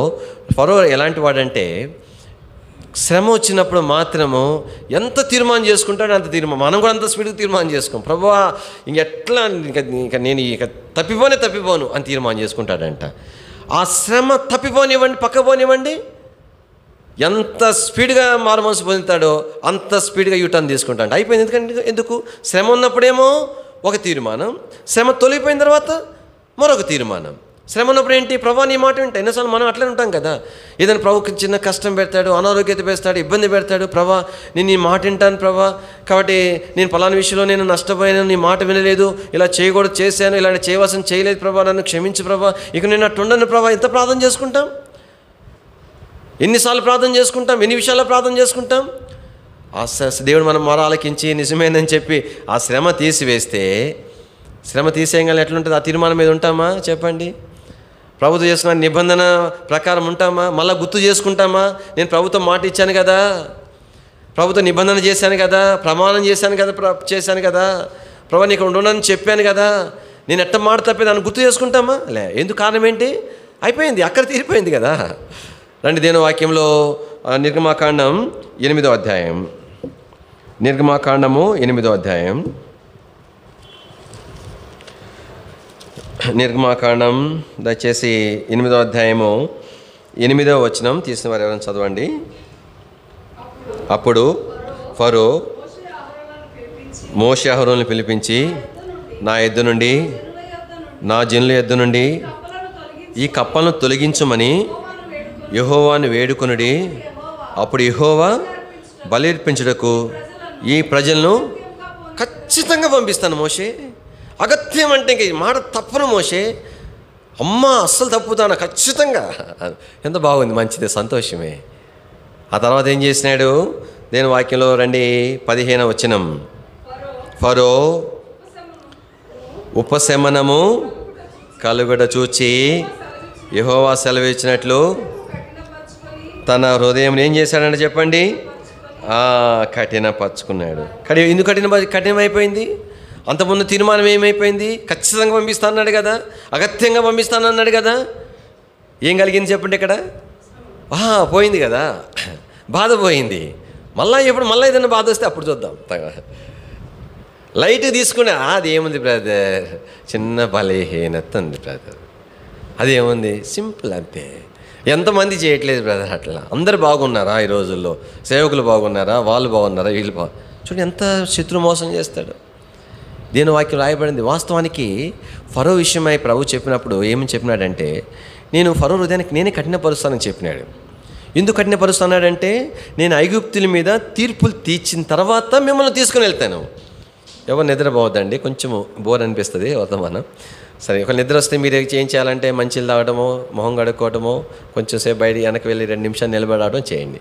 ఫరో ఎలాంటి వాడంటే శ్రమ వచ్చినప్పుడు మాత్రము ఎంత తీర్మానం చేసుకుంటాడో అంత తీర్మానం. మనం కూడా అంత స్పీడ్గా తీర్మానం చేసుకోం. ప్రభువా ఇంకెట్లా నేను తప్పిపోను అని తీర్మానం చేసుకుంటాడంట. ఆ శ్రమ తప్పిపోనివ్వండి, పక్కపోనివ్వండి, ఎంత స్పీడ్గా మారు మనసు పొందుతాడో అంత స్పీడ్గా యూటర్న్ తీసుకుంటాడు. అయిపోయింది. ఎందుకు శ్రమ ఉన్నప్పుడేమో ఒక తీర్మానం, శ్రమ తొలిగిపోయిన తర్వాత మరొక తీర్మానం. శ్రమ ఉన్నప్పుడు ఏంటి, ప్రభా నీ మాట వింటా. ఎన్నోసార్లు మనం అట్లనే ఉంటాం కదా, ఏదైనా ప్రభుకి చిన్న కష్టం పెడతాడు, అనారోగ్యత పెడతాడు, ఇబ్బంది పెడతాడు. ప్రభా నేను నీ మాట వింటాను ప్రభా, కాబట్టి నేను పలానా విషయంలో నేను నష్టపోయాను, నీ మాట వినలేదు, ఇలా చేయకూడదు చేశాను, ఇలాంటి చేయవలసిన చేయలేదు ప్రభా, నన్ను క్షమించు ప్రభా, ఇక నేను అట్టుండను ప్రభా. ఎంత ప్రార్థన చేసుకుంటాం, ఎన్నిసార్లు ప్రార్థన చేసుకుంటాం, ఎన్ని విషయాల్లో ప్రార్థన చేసుకుంటాం. ఆ దేవుడు మనం మొర ఆలకించి నిజమేనని చెప్పి ఆ శ్రమ తీసివేస్తే, శ్రమ తీసేయగానే ఎట్లుంటుంది? ఆ తీర్మానం మీద ఉంటామా చెప్పండి? ప్రభుత్వం చేసిన నిబంధన ప్రకారం ఉంటామా? మళ్ళీ గుర్తు చేసుకుంటామా? నేను ప్రభుత్వం మాట ఇచ్చాను కదా, ప్రభుత్వం నిబంధన చేశాను కదా, ప్రమాణం చేశాను కదా, ప్రభు నీకు ఉండనని చెప్పాను కదా, నేను ఎట్ట మాట తప్పేది అని గుర్తు చేసుకుంటామా? ఎందుకు? కారణం ఏంటి? అయిపోయింది, అక్కడ తీరిపోయింది కదా. రండి దేవుని వాక్యంలో నిర్గమాకాండం 8వ అధ్యాయం, నిర్గమాకాండము 8వ అధ్యాయం, నిర్గమాకాండం దయచేసి 8వ అధ్యాయము 8వ వచనం తీసిన వారు ఎవరైనా చదవండి. అప్పుడు ఫరో మోషే అహరోనును పిలిపించి, నా ఎద్దు నుండి, నా జనుల ఎద్దు నుండి ఈ కప్పలను తొలగించమని యెహోవాను వేడుకొనుడి. అప్పుడు యెహోవా బలిర్పించుటకు ఈ ప్రజలను ఖచ్చితంగా పంపిస్తాను మోషే. అగత్యం అంటే ఇంక మాట తప్పను మోషే, అమ్మ అస్సలు తప్పుతాను ఖచ్చితంగా. ఎంత బాగుంది, మంచిది, సంతోషమే. ఆ తర్వాత ఏం చేసినాడు? దేని వాక్యంలో రండి 15వ వచనం. ఫరో ఉపశమనము కలుగుట చూచి యెహోవా సెలవిచ్చినట్లు తన హృదయం ఏం చేశాడంటే చెప్పండి, కఠినపరుచుకున్నాడు. ఎందుకు కఠినమైపోయింది? అంతకుముందు తీర్మానం ఏమైపోయింది? ఖచ్చితంగా పంపిస్తానన్నాడు కదా, అగత్యంగా పంపిస్తానన్నాడు కదా. ఏం కలిగింది చెప్పండి ఇక్కడ? పోయింది కదా, బాధ పోయింది. మళ్ళీ ఏదైనా బాధ వస్తే అప్పుడు చూద్దాం. లైట్ తీసుకునే అది ఏముంది బ్రదర్, చిన్న బలహీనత ఉంది బ్రదర్, అదేముంది, సింపుల్ అంతే. ఎంతమంది చేయట్లేదు బ్రదర్ అట్లా. అందరు బాగున్నారా ఈ రోజుల్లో? సేవకులు బాగున్నారా? వాళ్ళు బాగున్నారా? వీళ్ళు చూడండి ఎంత శత్రు మోసం చేస్తాడు. దీని వాక్యం రాయబడింది. వాస్తవానికి ఫరో విషయమై ప్రభు చెప్పినప్పుడు ఏమని చెప్పినాడంటే, నేను ఫరో హృదయానికి నేనే కఠినపరుస్తానని చెప్పినాడు. ఎందుకు కఠినపరుస్తున్నాడంటే, నేను ఐగుప్తుల మీద తీర్పులు తీర్చిన తర్వాత మిమ్మల్ని తీసుకుని వెళ్తాను. ఎవరు నిద్రపోవద్దండి, కొంచెం బోర్ అనిపిస్తుంది వర్తమానం. సరే, ఒక నిద్ర వస్తే మీరు ఏం చేయాలంటే మంచిలు తాగడమో, మొహం కడుక్కోవడమో, కొంచెం సేపు బయట వెనక్కి వెళ్ళి 2 నిమిషాలు నిలబడడం చేయండి.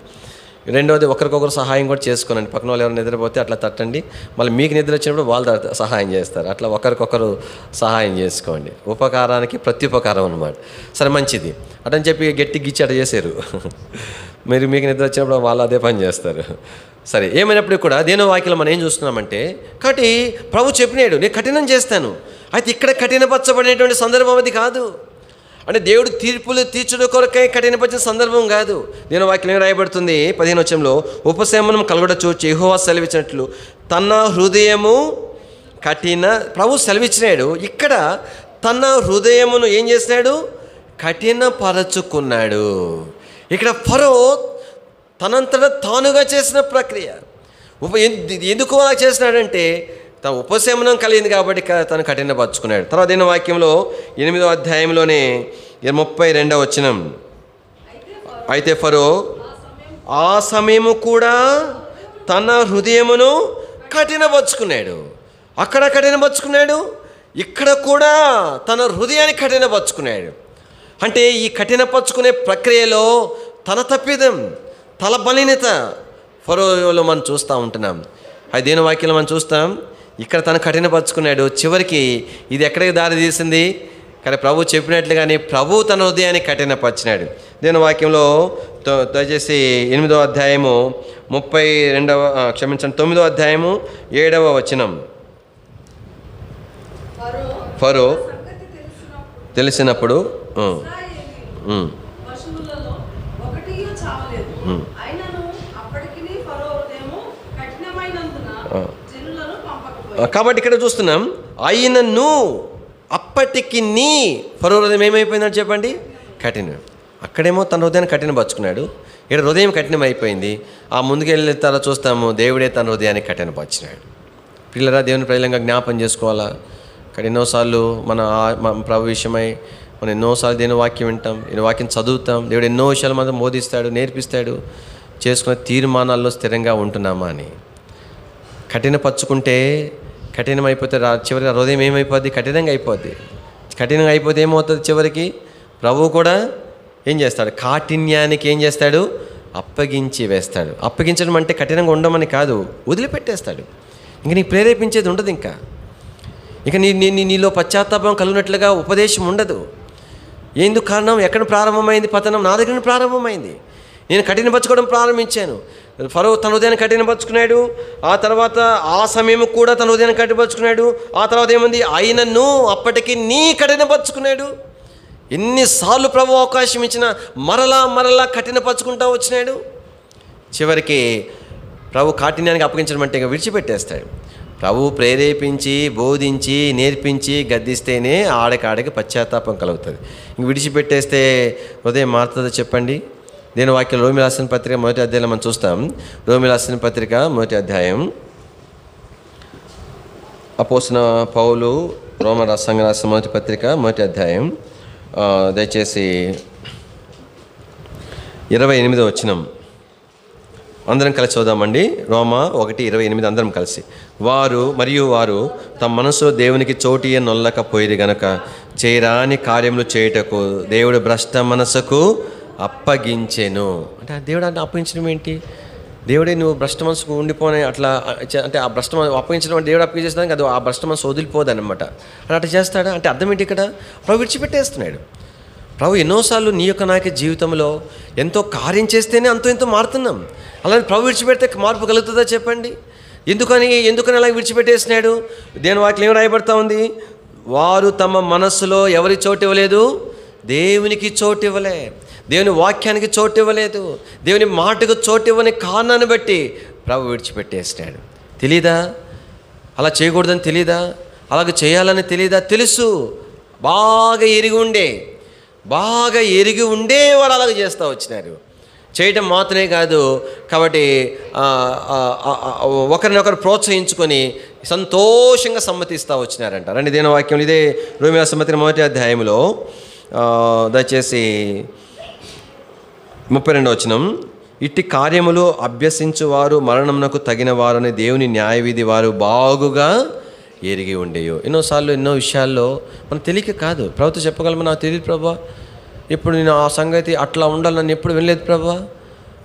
రెండవది ఒకరికొకరు సహాయం కూడా చేసుకోనండి. పక్కన వాళ్ళు ఎవరు నిద్రపోతే అట్లా తట్టండి, మళ్ళీ మీకు నిద్ర వచ్చినప్పుడు వాళ్ళు సహాయం చేస్తారు. అట్లా ఒకరికొకరు సహాయం చేసుకోండి. ఉపకారానికి ప్రత్యుపకారం అన్నమాట. సరే మంచిది అటని చెప్పి గట్టి గిచ్చి అట చేశారు మీకు నిద్ర వచ్చినప్పుడు వాళ్ళు అదే పని చేస్తారు. సరే ఏమైనప్పటికీ కూడా దేని వాక్యం మనం ఏం చూస్తున్నామంటే, కాబట్టి ప్రభు చెప్పినాడు నేను కఠినం చేస్తాను. అయితే ఇక్కడ కఠినపరచబడినటువంటి సందర్భం అది కాదు. అంటే దేవుడు తీర్పులు తీర్చుడు కొరకై కఠినపరిచిన సందర్భం కాదు. నేను వాక్యం రాయబడుతుంది 15వ వచనంలో, ఉపశమనం కలుగుట చూచి యెహోవా సెలవిచ్చినట్లు తన హృదయము ప్రభు సెలవిచ్చినాడు. ఇక్కడ తన హృదయమును ఏం చేసినాడు? కఠినపరచుకున్నాడు. ఇక్కడ ఫరో తనంతట తానుగా చేసిన ప్రక్రియ. ఎందుకు అలా చేసినాడంటే తన ఉపశమనం కలిగింది కాబట్టి తను కఠినపరచుకున్నాడు. తర్వాత దీని వాక్యంలో 8వ అధ్యాయంలోనే 32వ వచనం, అయితే ఫరో ఆ సమయము కూడా తన హృదయమును కఠినపరుచుకున్నాడు. అక్కడ కఠినపరుచుకున్నాడు, ఇక్కడ కూడా తన హృదయాన్ని కఠినపరుచుకున్నాడు. అంటే ఈ కఠినపరుచుకునే ప్రక్రియలో తన తప్పిదం, తల బలీనత ఫరోలో మనం చూస్తూ ఉంటున్నాం. అది దేని వాక్యంలో మనం చూస్తాం. ఇక్కడ తను కఠినపరుచుకున్నాడు. చివరికి ఇది ఎక్కడికి దారి తీసింది? కానీ ప్రభు చెప్పినట్లుగానే ప్రభు తన హృదయాన్ని కఠినపరిచినాడు. దేని వాక్యంలో దయచేసి 8వ అధ్యాయము 9వ అధ్యాయము 7వ వచనం. ఫరో తెలిసినప్పుడు కాబట్టి ఇక్కడ చూస్తున్నాం, అయినను అప్పటికి నీ ఫరో హృదయం ఏమైపోయిందని చెప్పండి? కఠినం. అక్కడేమో తన హృదయాన్ని కఠినపరుచుకున్నాడు, ఇక్కడ హృదయం కఠినం అయిపోయింది. ఆ ముందుకెళ్ళిన తర్వాత చూస్తాము దేవుడే తన హృదయాన్ని కఠినపరిచినాడు. పిల్లరా, దేవుని ప్రజలంగా జ్ఞాపం చేసుకోవాలా. ఇక్కడ ఎన్నోసార్లు మన ప్రభు విషయమై మనం ఎన్నోసార్లు దేవుని వాక్యం వింటాం, ఈ వాక్యం చదువుతాం. దేవుడు ఎన్నో విషయాలు మనం బోధిస్తాడు, నేర్పిస్తాడు. చేసుకునే తీర్మానాల్లో స్థిరంగా ఉంటున్నామా అని. కఠినపరుచుకుంటే కఠినమైపోతే చివరికి హృదయం ఏమైపోద్ది? కఠినంగా అయిపోద్ది. కఠినంగా అయిపోతే ఏమవుతుంది? చివరికి ప్రభువు కూడా ఏం చేస్తాడు? కాఠిన్యానికి ఏం చేస్తాడు? అప్పగించి వేస్తాడు. అప్పగించడం అంటే కఠినంగా ఉండమని కాదు, వదిలిపెట్టేస్తాడు. ఇంక నీకు ప్రేరేపించేది ఉండదు. ఇక నీలో పశ్చాత్తాపం కలిగినట్లుగా ఉపదేశం ఉండదు. ఎందుకు కారణం? ఎక్కడ ప్రారంభమైంది పతనం? నా దగ్గర ప్రారంభమైంది. నేను కఠినపరచుకోవడం ప్రారంభించాను. ఫరో తన హృదయాన్ని కఠినపరుచుకున్నాడు. ఆ తర్వాత ఆ సమయం కూడా తన హృదయాన్ని కఠినపరుచుకున్నాడు. ఆ తర్వాత ఏముంది? అయినను అప్పటికి నీ కఠినపరుచుకున్నాడు. ఎన్నిసార్లు ప్రభు అవకాశం ఇచ్చినా మరలా కఠినపరుచుకుంటూ వచ్చినాడు. చివరికి ప్రభు కాఠిన్యానికి అప్పగించడం అంటే ఇక విడిచిపెట్టేస్తాడు. ప్రభు ప్రేరేపించి బోధించి నేర్పించి గద్దిస్తేనే ఆడకాడికి పశ్చాత్తాపం కలుగుతుంది. ఇంక విడిచిపెట్టేస్తే హృదయం మారుతుందో చెప్పండి? దేని వాక్యం రోమి రాసిన పత్రిక 1వ అధ్యాయంలో మనం చూస్తాం. రోమి రాసిన పత్రిక 1వ అధ్యాయం, అపోస్తలుడైన పౌలు రోమ సంఘం రాసిన 1వ పత్రిక 1వ అధ్యాయం దయచేసి 28వ వచనం అందరం కలిసి చదువుదామండి. రోమ 1:28 అందరం కలిసి. వారు తమ మనసులో దేవునికి చోటియ నొల్లకపోయిరి గనక చేయరాని కార్యములు చేయుటకు దేవుడు భ్రష్ట మనసుకు అప్పగించెను. అంటే దేవుడు అంటే అప్పగించడం ఏంటి? దేవుడే నువ్వు భ్రష్ట మనసుకు ఉండిపోనే అట్లా అంటే ఆ భ్రష్ట అప్పగించడం అంటే దేవుడు అప్పగించేస్తానికి అది ఆ భ్రష్ట మనసు వదిలిపోదన్నమాట. అని అట్లా చేస్తాడా అంటే అర్థం ఏంటి? ఇక్కడ ప్రభు విడిచిపెట్టేస్తున్నాడు. ప్రభు ఎన్నోసార్లు నీ యొక్క నాయక జీవితంలో ఎంతో కార్యం చేస్తేనే ఎంతో మారుతున్నాం. అలానే ప్రభు విడిచిపెడితే మార్పు కలుగుతుందా చెప్పండి? ఎందుకని అలా విడిచిపెట్టేసినాడు? దేని వాక్యం ఏం రాయబడతా ఉంది? వారు తమ మనస్సులో ఎవరి చోటు ఇవ్వలేదు? దేవునికి చోటు ఇవ్వలే, దేవుని వాక్యానికి చోటు ఇవ్వలేదు, దేవుని మాటకు చోటు ఇవ్వని కారణాన్ని బట్టి ప్రభు విడిచిపెట్టేసినాడు. తెలీదా? అలా చేయకూడదని తెలీదా? అలాగ చేయాలని తెలీదా? తెలుసు. బాగా ఎరిగి ఉండే వారు అలాగ చేస్తూ వచ్చినారు. చేయటం మాత్రమే కాదు, కాబట్టి ఒకరినొకరు ప్రోత్సహించుకొని సంతోషంగా సమ్మతిస్తూ వచ్చినారంట. రండి దేని వాక్యం ఇదే రోమీ రాసిన పత్రిక 1వ అధ్యాయంలో దయచేసి 32వ వచనం. ఇట్టి కార్యములు అభ్యసించువారు మరణమునకు తగిన వారని దేవుని న్యాయవిధి వారు బాగుగా ఎరిగి ఉండేయో. ఎన్నోసార్లు ఎన్నో విషయాల్లో మనం తెలియక కాదు. ప్రభుత్వం చెప్పగలమా? నాకు తెలియదు ప్రభా, ఇప్పుడు నేను ఆ సంగతి అట్లా ఉండాలి, నన్ను ఎప్పుడు వినలేదు ప్రభా,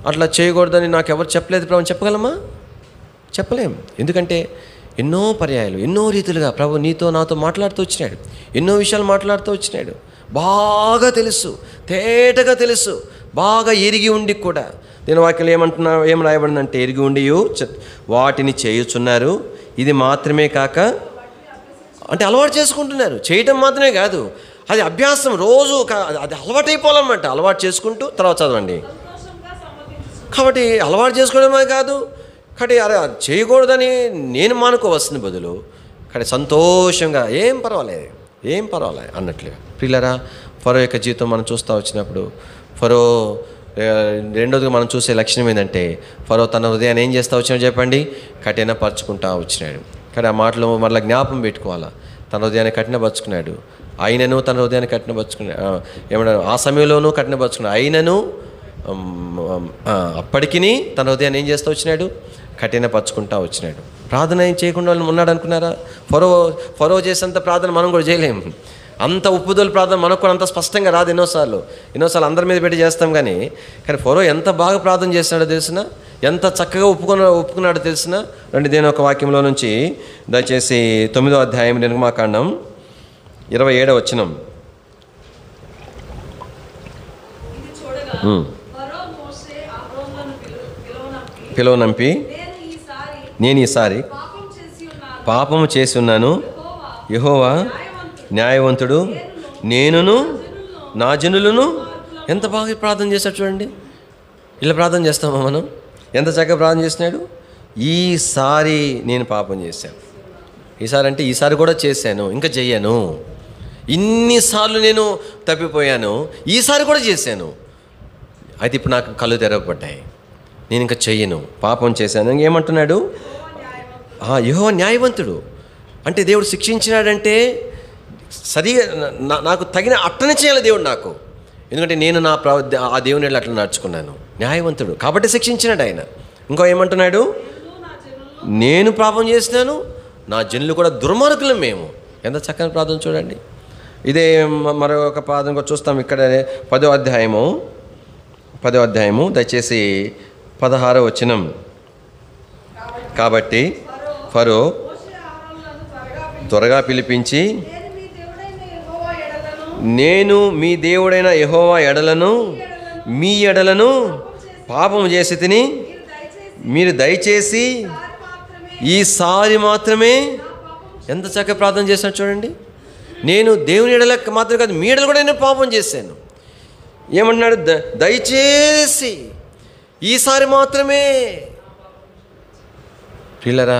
అట్లా చేయకూడదని నాకు ఎవరు చెప్పలేదు ప్రభు చెప్పగలమా? చెప్పలేం. ఎందుకంటే ఎన్నో పర్యాయాలు ఎన్నో రీతిలుగా ప్రభు నీతో నాతో మాట్లాడుతూ వచ్చినాడు, ఎన్నో విషయాలు మాట్లాడుతూ వచ్చినాడు. బాగా తెలుసు, తేటగా తెలుసు, బాగా ఎరిగి ఉండి కూడా నేను వాక్యం ఏం రాయబడిందంటే ఎరిగి ఉండి వాటిని చేయుచున్నారు, ఇది మాత్రమే కాక అంటే అలవాటు చేసుకుంటున్నారు. చేయటం మాత్రమే కాదు, అది అభ్యాసం రోజు అది అలవాటు అయిపోవాలన్నమాట. అలవాటు చేసుకుంటూ తర్వాత చదవండి. కాబట్టి అలవాటు చేసుకోవడమే కాదు, కాబట్టి అరే చేయకూడదని నేను మానుకోవలసిన బదులు కానీ సంతోషంగా ఏం పర్వాలేదు అన్నట్లుగా. ప్రియులారా, ఫరో యొక్క జీవితం మనం చూస్తూ వచ్చినప్పుడు ఫరో రెండోదిగా మనం చూసే లక్షణం ఏంటంటే ఫరో తన హృదయాన్ని ఏం చేస్తూ వచ్చినాడు చెప్పండి? కఠినపరుచుకుంటూ వచ్చినాడు. కానీ ఆ మాటలు మరలా జ్ఞాపం పెట్టుకోవాలా. తన హృదయాన్ని కఠినపరుచుకున్నాడు, అయినను తన హృదయాన్ని కఠినపరుచుకున్నాడు. ఏమన్నా ఆ సమయంలోనూ కఠినపరుచుకున్నాడు, అయినను అప్పటికి తన హృదయాన్ని ఏం చేస్తూ వచ్చినాడు? కఠినపరుచుకుంటూ వచ్చినాడు. ప్రార్థన ఏం చేయకుండా ఉన్నాడు అనుకున్నారా? ఫరో చేసేంత ప్రార్థన మనం కూడా చేయలేము. అంత ఉప్పుదల ప్రార్థన మనకు కూడా అంత స్పష్టంగా రాదు. ఎన్నోసార్లు అందరి మీద పెట్టి చేస్తాం. కానీ ఫరో ఎంత బాగా ప్రార్థన చేస్తున్నాడో తెలిసిన, ఎంత చక్కగా ఒప్పుకున్నాడో తెలిసిన. రండి దేని ఒక వాక్యంలో నుంచి దయచేసి 9వ అధ్యాయం నిర్గమాకాండం 27వ వచనం. పిలువనంపి నేను ఈసారి పాపము చేసి ఉన్నాను, యెహోవా న్యాయవంతుడు, నేనును నా జనులను. ఎంత బాగా ప్రార్థన చేశాడు చూడండి. ఇలా ప్రార్థన చేస్తామా మనం? ఎంత చక్కగా ప్రార్థన చేసినాడు. ఈసారి నేను పాపం చేశాను, ఈసారి అంటే ఈసారి కూడా చేశాను, ఇంకా చెయ్యను. ఇన్నిసార్లు నేను తప్పిపోయాను, ఈసారి కూడా చేశాను. అయితే ఇప్పుడు నాకు కళ్ళు తెరవబడ్డాయి, నేను ఇంకా చెయ్యను, పాపం చేశాను. ఏమంటున్నాడు? యెహోవా న్యాయవంతుడు. అంటే దేవుడు శిక్షించినాడంటే సరిగా నాకు తగిన అట్టనే చేయాలి దేవుడు నాకు. ఎందుకంటే నేను ఆ దేవుని అట్లా నడుచుకున్నాను. న్యాయవంతుడు కాబట్టి శిక్షించినాడు ఆయన. ఇంకో ఏమంటున్నాడు? నేను పాపం చేసినాను, నా జనులు కూడా దుర్మార్గులం మేము. ఎంత చక్కని ప్రార్థన చూడండి. ఇదే మరొక ప్రార్థన కూడా చూస్తాం ఇక్కడ 10వ అధ్యాయము దయచేసి 16వ వచనం. కాబట్టి ఫరో త్వరగా పిలిపించి, నేను మీ దేవుడైన యెహోవా ఎడలను మీ ఎడలను పాపము చేసి తిని, మీరు దయచేసి ఈసారి మాత్రమే. ఎంత చక్కగా ప్రార్థన చేశాడు చూడండి. నేను దేవుని ఎడలకు మాత్రం కాదు, మీ ఎడలు కూడా నేను పాపం చేశాను. ఏమన్నాడు? దయచేసి ఈసారి మాత్రమే. ప్రియులారా,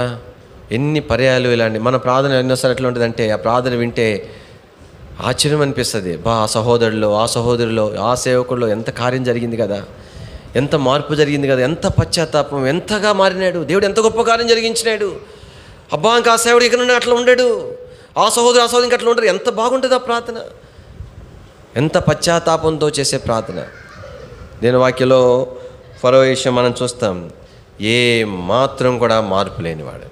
ఎన్ని పర్యాయాలు ఇలాంటి మన ప్రార్థన ఎన్నోసారి ఎట్లా ఉంటుందంటే ఆ ప్రార్థన వింటే ఆశ్చర్యం అనిపిస్తుంది. ఆ సహోదరులో ఆ సహోదరులో ఆ సేవకుల్లో ఎంత కార్యం జరిగింది కదా, ఎంత మార్పు జరిగింది కదా, ఎంత పశ్చాత్తాపం, ఎంతగా మారినాడు దేవుడు, ఎంత గొప్ప కార్యం జరిగించినాడు. అబ్బా ఇంకా ఆ సేవడు ఇక్కడ నుండి అట్లా ఉండడు, ఆ సహోదరు ఇంకా అట్లా ఉండరు. ఎంత బాగుంటుంది ఆ ప్రార్థన, ఎంత పశ్చాత్తాపంతో చేసే ప్రార్థన. దేని వాక్యలో ఫరో విషయం మనం చూస్తాం, ఏ మాత్రం కూడా మార్పు లేనివాడు.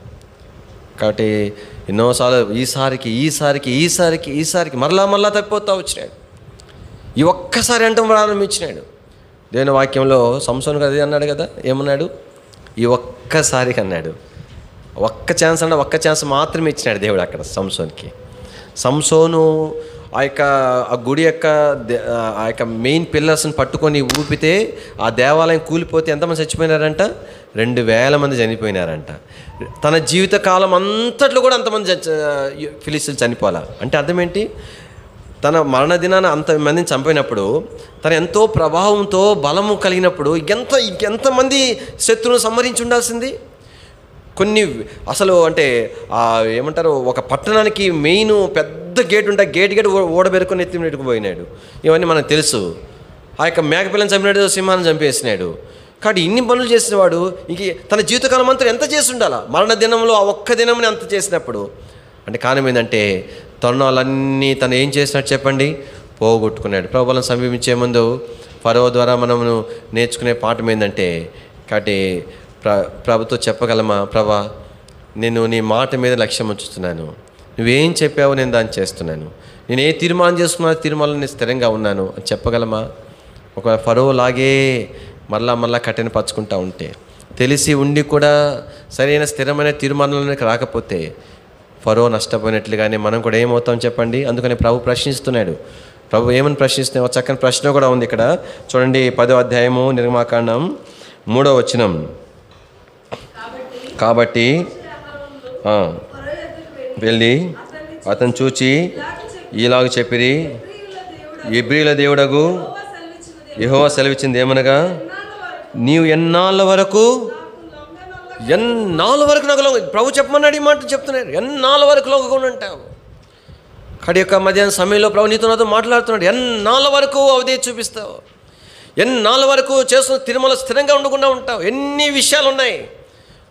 కాబట్టి ఎన్నోసార్లు ఈసారికి మరలా తప్పిపోతా వచ్చినాడు. ఈ ఒక్కసారి అంటాం ప్రారంభించినాడు. దేవుని వాక్యంలో సంసోను కదా అన్నాడు కదా, ఏమన్నాడు? ఈ ఒక్కసారికి అన్నాడు. ఒక్క ఛాన్స్ మాత్రమే ఇచ్చినాడు దేవుడు అక్కడ సంసోన్కి. సంసోను ఆ గుడి యొక్క మెయిన్ పిల్లర్స్ని పట్టుకొని ఊపితే ఆ దేవాలయం కూలిపోతే ఎంతమంది చచ్చిపోయినారంట? 2000 మంది చనిపోయినారంట. తన జీవితకాలం అంతట్లో కూడా అంతమంది ఫిలిస్తీన్లు చనిపోవాలా అంటే అర్థం ఏంటి? తన మరణ దినాన అంతమందిని చంపినప్పుడు తను ఎంతో ప్రభావంతో బలము కలిగినప్పుడు ఇంకెంతమంది శత్రువును సంహరించి ఉండాల్సింది. కొన్ని అసలు అంటే ఏమంటారు, ఒక పట్టణానికి మెయిన్ పెద్ద గేట్ ఉంటే గేట్ ఓడబెరుకొని ఎత్తినట్టుకు పోయినాడు. ఇవన్నీ మనకు తెలుసు. ఆ యొక్క మేకపిల్లని చంపినాడు, సింహాన్ని చంపేసినాడు. కాబట్టి ఇన్ని పనులు చేసిన వాడు ఇంక తన జీవితకాలం అంతా ఎంత చేసి ఉండాలా? మరణ దినంలో ఆ ఒక్క దినంని అంత చేసినప్పుడు అంటే కారణం ఏంటంటే తరుణాలన్నీ తను ఏం చేసినట్టు చెప్పండి? పోగొట్టుకున్నాడు. ప్రభువులను సమీపించే ముందు ఫరో ద్వారా మనము నేర్చుకునే పాఠం ఏంటంటే, కాబట్టి ప్రభుతో చెప్పగలమా? ప్రభా, నేను నీ మాట మీద లక్ష్యం ఉంచుతున్నాను, నువ్వేం చెప్పావో నేను దాన్ని చేస్తున్నాను, నేను ఏ తీర్మానం చేసుకున్నా తీర్మానం నేను స్థిరంగా ఉన్నాను అని చెప్పగలమా? ఒకవేళ ఫరో లాగే మరలా మరలా కఠినపరచుకుంటూ ఉంటే, తెలిసి ఉండి కూడా సరైన స్థిరమైన తీర్మానాలకు రాకపోతే ఫరో నష్టపోయినట్లుగానే మనం కూడా ఏమవుతాం చెప్పండి. అందుకని ప్రభు ప్రశ్నిస్తున్నాడు. ప్రభు ఏమని ప్రశ్నిస్తున్నాడు? ఒక చక్కని ప్రశ్న కూడా ఉంది ఇక్కడ చూడండి. 10వ అధ్యాయము నిర్గమాకాండం 3వ వచనం. కాబట్టి వెళ్ళి అతను చూచి ఇలాగ చెప్పిరి, హెబ్రీయుల దేవుడగు యెహోవా సెలవిచ్చింది ఏమనగా, నీవు ఎన్నాళ్ళ వరకు నాకు ప్రభు చెప్పమన్నాడు. ఈ మాట చెప్తున్నాడు, ఎన్నాళ్ళ వరకు లోకకుండా ఉంటావు. కడి యొక్క మధ్యాహ్నం సమయంలో ప్రభు నీతో నాతో మాట్లాడుతున్నాడు. ఎన్నాళ్ళ వరకు అవధి చూపిస్తావు, ఎన్నాళ్ళ వరకు చేస్తున్న తిరుమల స్థిరంగా ఉండకుండా ఉంటావు. ఎన్ని విషయాలు ఉన్నాయి,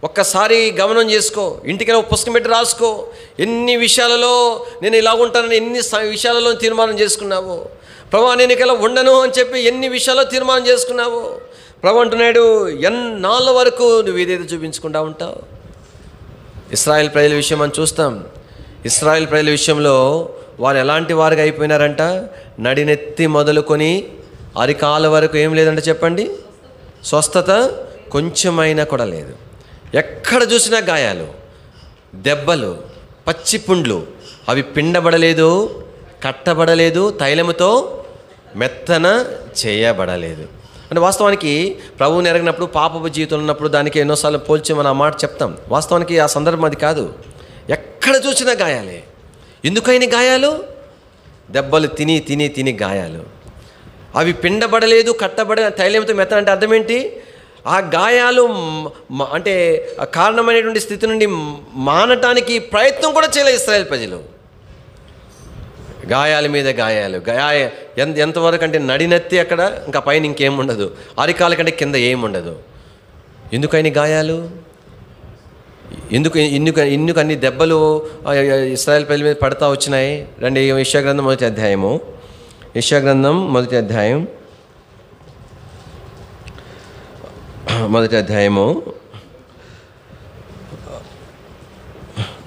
ఒక్కసారి గమనం చేసుకో. ఇంటికి పుస్తకం పెట్టి రాసుకో. ఎన్ని విషయాలలో నేను ఇలా ఉంటానని ఎన్ని విషయాలలో తీర్మానం చేసుకున్నావు. ప్రభు నేను ఇలా ఉండను అని చెప్పి ఎన్ని విషయాల్లో తీర్మానం చేసుకున్నావు. ప్రభు అంటున్నాడు, ఎన్నాళ్ళ వరకు నువ్వు ఏదైతే చూపించుకుంటా ఉంటావు. ఇశ్రాయేల్ ప్రజల విషయం మనం చూస్తాం. ఇశ్రాయేల్ ప్రజల విషయంలో వారు ఎలాంటి వారుగా అయిపోయినారంట, నడినెత్తి మొదలుకొని అరికాల వరకు ఏం లేదంట చెప్పండి, స్వస్థత కొంచెమైనా కూడా లేదు. ఎక్కడ చూసినా గాయాలు, దెబ్బలు, పచ్చిపుండ్లు. అవి పిండబడలేదు, కట్టబడలేదు, తైలముతో మెత్తన చేయబడలేదు. అంటే వాస్తవానికి ప్రభువుని ఎరగినప్పుడు, పాపపు జీవితంలో ఉన్నప్పుడు దానికి ఎన్నోసార్లు పోల్చి మనం ఆ మాట చెప్తాం. వాస్తవానికి ఆ సందర్భం అది కాదు. ఎక్కడ చూసినా గాయాలే. ఎందుకైనా గాయాలు? దెబ్బలు తిని తిని తిని గాయాలు. అవి పిండబడలేదు, కట్టబడ తైలంతో మెత్తన అంటే అర్థం ఏంటి? ఆ గాయాలు అంటే కారణమైనటువంటి స్థితి నుండి మానటానికి ప్రయత్నం కూడా చేయలేదు ఇశ్రాయేల్ ప్రజలు. గాయాల మీద గాయాలు. ఎంతవరకు అంటే నడినెత్తి అక్కడ, ఇంకా పైన ఇంకేముండదు. అరికాల కంటే కింద ఏముండదు. ఎందుకని గాయాలు? ఎందుకు అన్ని దెబ్బలు ఇశ్రాయేల్ ప్రజల మీద పడతా వచ్చినాయి? రండి, యెషయా గ్రంథం 1వ అధ్యాయము. యెషయా గ్రంథం 1వ అధ్యాయం 1వ అధ్యాయము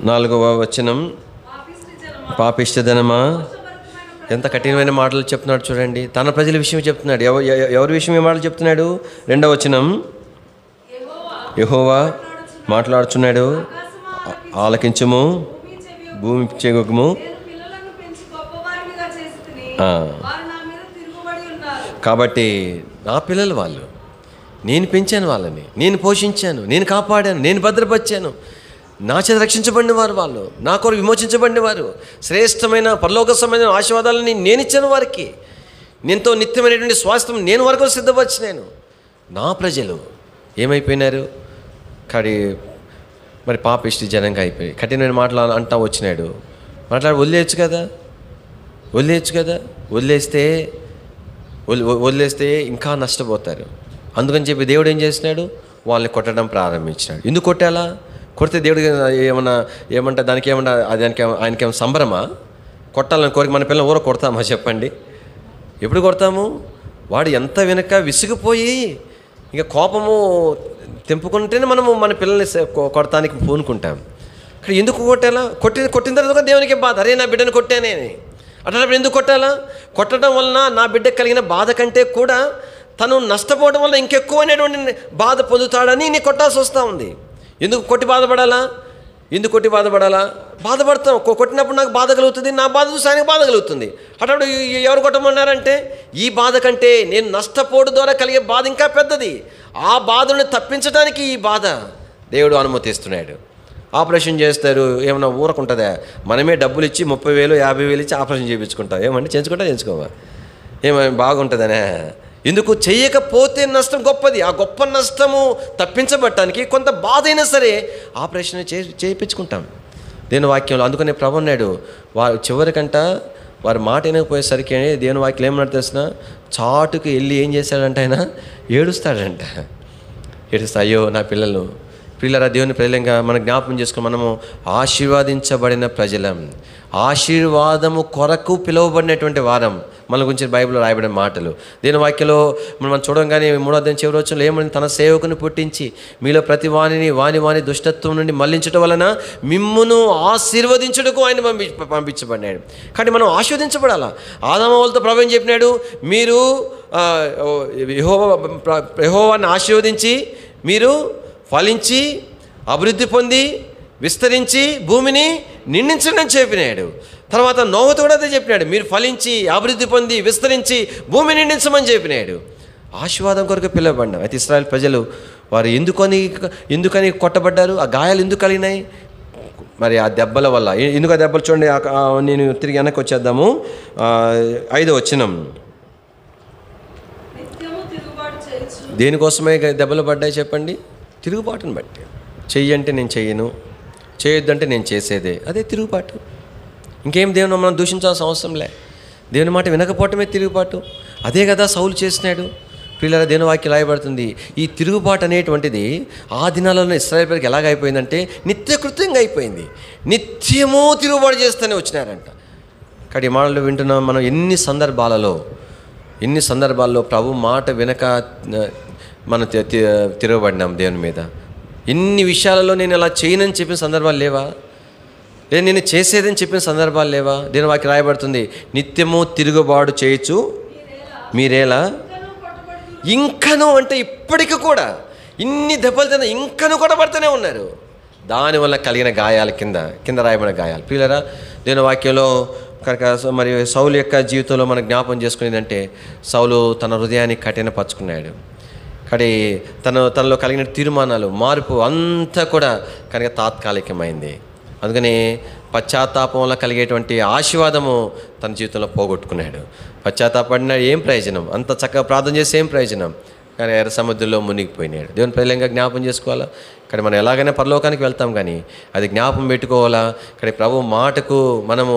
4వ వచనం. పాపిష్టి జనమా, ఎంత కఠినమైన మాటలు చెప్తున్నాడు చూడండి. తన ప్రజల విషయం చెప్తున్నాడు. ఎవరి విషయం ఏ మాటలు చెప్తున్నాడు? 2వ వచనం. యెహోవా మాట్లాడుచున్నాడు, ఆలకించుము, భూమి చెగుము. కాబట్టి నా పిల్లలు వాళ్ళు, నేను పెంచాను వాళ్ళని, నేను పోషించాను, నేను కాపాడాను, నేను భద్రపరిచాను. నా చేత రక్షించబడిన వారు వాళ్ళు, నా కొరకు విమోచించబడిన వారు. శ్రేష్టమైన పరలోక సంబంధమైన ఆశీర్వాదాలని నేను ఇచ్చాను వారికి. నేనుతో నిత్యమైనటువంటి స్వాస్థ్యం నేను వరకు సిద్ధపరిచినాను. నా ప్రజలు ఏమైపోయినారు? మరి పాపిష్టి జనంగా అయిపోయి కఠినమైన మాటలు అంటా వచ్చినాడు. వదిలేయచ్చు కదా. వదిలేస్తే ఇంకా నష్టపోతారు. అందుకని చెప్పి దేవుడు ఏం చేసినాడు? వాళ్ళని కొట్టడం ప్రారంభించినాడు. ఎందుకు కొట్టాలా? కొడితే దేవుడు ఏమంటా దానికి ఆయనకేమో సంబరమా? కొట్టాలని కోరిక మన పిల్లలు ఊర కొడతామా చెప్పండి? ఎప్పుడు కొడతాము? వాడు ఎంత వెనక విసిగిపోయి ఇంకా కోపము తెంపుకుంటేనే మనము మన పిల్లల్ని కొడతానికి పూనుకుంటాం. ఇక్కడ ఎందుకు కొట్టాలా? కొట్టిన తర్వాత దేవునికి బాధ, అరే నా బిడ్డను కొట్టానే అని. అట్లా ఎందుకు కొట్టాలా? కొట్టడం వలన నా బిడ్డకు కలిగిన బాధ కంటే కూడా తను నష్టపోవడం వల్ల ఇంకెక్కువ అనేటువంటి బాధ పొందుతాడని నీ కొట్టాల్సి వస్తూ ఉంది. ఎందుకు కొట్టి బాధపడాలా? బాధపడతాం. కొట్టినప్పుడు నాకు బాధ కలుగుతుంది, నా బాధ చూసి ఆయనకు బాధ కలుగుతుంది. అప్పుడు ఎవరు కొట్టమన్నారంటే, ఈ బాధ కంటే నేను నష్టపోవడం ద్వారా కలిగే బాధ ఇంకా పెద్దది. ఆ బాధను తప్పించడానికి ఈ బాధ దేవుడు అనుమతిస్తున్నాడు. ఆపరేషన్ చేస్తారు, ఏమన్నా ఊరకుంటుందా? మనమే డబ్బులు ఇచ్చి 30,000 50,000 ఇచ్చి ఆపరేషన్ చేయించుకుంటాం. ఏమంటే చేయించుకోవా? ఏమని బాగుంటుందనే? ఎందుకు? చేయకపోతే నష్టం గొప్పది. ఆ గొప్ప నష్టము తప్పించబట్టడానికి కొంత బాధ అయినా సరే ఆపరేషన్ చేయించుకుంటాం దేవుని వాక్యంలో. అందుకనే ప్రభు అన్నాడు, వారు చివరికంట వారి మాట వినకపోయేసరికి దేవుని వాక్యం ఏమన్నా తెలిసిన, చాటుకు వెళ్ళి ఏం చేశాడంట, ఆయన ఏడుస్తాడంట. అయ్యో నా పిల్లరా, దేవుని ప్రజలంగా మనం జ్ఞాపకం చేసుకుని మనము ఆశీర్వాదించబడిన ప్రజలం, ఆశీర్వాదము కొరకు పిలువబడినటువంటి వారం. మన గురించి బైబిల్లో రాయబడిన మాటలు దేని వాక్యంలో మనం చూడంగానే 3వ అధ్యాయం చివరి వచనంలో ఏమని, తన సేవకుని పుట్టించి మీలో ప్రతి వాని దుష్టత్వం నుండి మళ్లించడం వలన మిమ్మును ఆశీర్వదించుటకు ఆయన పంపించబడినాడు. కానీ మనం ఆశీర్వదించబడాలా? ఆదాము వాళ్ళతో ప్రభు ఏం చెప్పినాడు? మీరు యెహోవాను ఆశీర్వదించి మీరు ఫలించి అభివృద్ధి పొంది విస్తరించి భూమిని నిండించండి అని చెప్పినాడు. తర్వాత నోహుతో కూడా అదే చెప్పినాడు, మీరు ఫలించి అభివృద్ధి పొంది విస్తరించి భూమిని నిండించమని చెప్పినాడు. ఆశీర్వాదం కొరకు పిలువబడ్డాం. అయితే ఇశ్రాయేల్ ప్రజలు వారు ఎందుకని కొట్టబడ్డారు? ఆ గాయాలు ఎందుకు కలిగినాయి? మరి ఆ దెబ్బల వల్ల. ఎందుకు ఆ దెబ్బలు చూడండి, నేను తిరిగి వెనక్కి వచ్చేద్దాము. 5వ వచనం. దేనికోసమే దెబ్బలు పడ్డాయి చెప్పండి? తిరుగుబాటును బట్టి. చెయ్యంటే నేను చెయ్యను, చేయొద్దంటే నేను చేసేదే, అదే తిరుగుబాటు. ఇంకేం దేవుని మనం దూషించాల్సిన అవసరం లే. దేవుని మాట వినకపోవటమే తిరుగుబాటు. అదే కదా సౌలు చేసినాడు. పిల్లల దేవుని వాక్యం రాయబడుతుంది. ఈ తిరుగుబాటు అనేటువంటిది ఆ దినాలలో ఇశ్రాయేలు ప్రజలకు ఎలాగైపోయిందంటే నిత్యకృత్యంగా అయిపోయింది. నిత్యమూ తిరుగుబాటు చేస్తూనే వచ్చినారంట. కానీ ఈ మాటలు వింటున్నాం మనం. ఎన్ని సందర్భాల్లో ప్రభు మాట వినక మనం తిరగబడినాం దేవుని మీద. ఎన్ని విషయాలలో నేను అలా చేయనని చెప్పిన సందర్భాలు లేవా? లేదా నేను చేసేదని చెప్పిన సందర్భాలు లేవా? దేవుని వాక్యం రాయబడుతుంది, నిత్యము తిరుగుబాటు చేయొచ్చు మీరేలా ఇంకను, అంటే ఇప్పటికి కూడా ఇన్ని దెబ్బలు తిన్న ఇంకను కూడా పడుతూనే ఉన్నారు. దానివల్ల కలిగిన గాయాల కింద రాయబడిన గాయాలు. ప్రియులారా, దేవుని వాక్యంలో కనుక మరి సౌలు యొక్క జీవితంలో మనం జ్ఞాపం చేసుకునేదంటే, సౌలు తన హృదయాన్ని కఠినపరుచుకున్నాడు. కానీ తనలో కలిగిన తీర్మానాలు, మార్పు అంతా కూడా కనుక తాత్కాలికమైంది. అందుకని పశ్చాత్తాపం వల్ల కలిగేటువంటి ఆశీర్వాదము తన జీవితంలో పోగొట్టుకున్నాడు. పశ్చాత్తాపడిన ఏం ప్రయోజనం? అంత చక్కగా ప్రార్థన చేస్తే ఏం ప్రయోజనం? కానీ ఎర్ర సముద్రంలో మునిగిపోయినాడు. దేవుని ప్రజలంగా జ్ఞాపం చేసుకోవాలా. కానీ మనం ఎలాగైనా పరలోకానికి వెళ్తాం, కానీ అది జ్ఞాపం పెట్టుకోవాలా. కానీ ప్రభు మాటకు మనము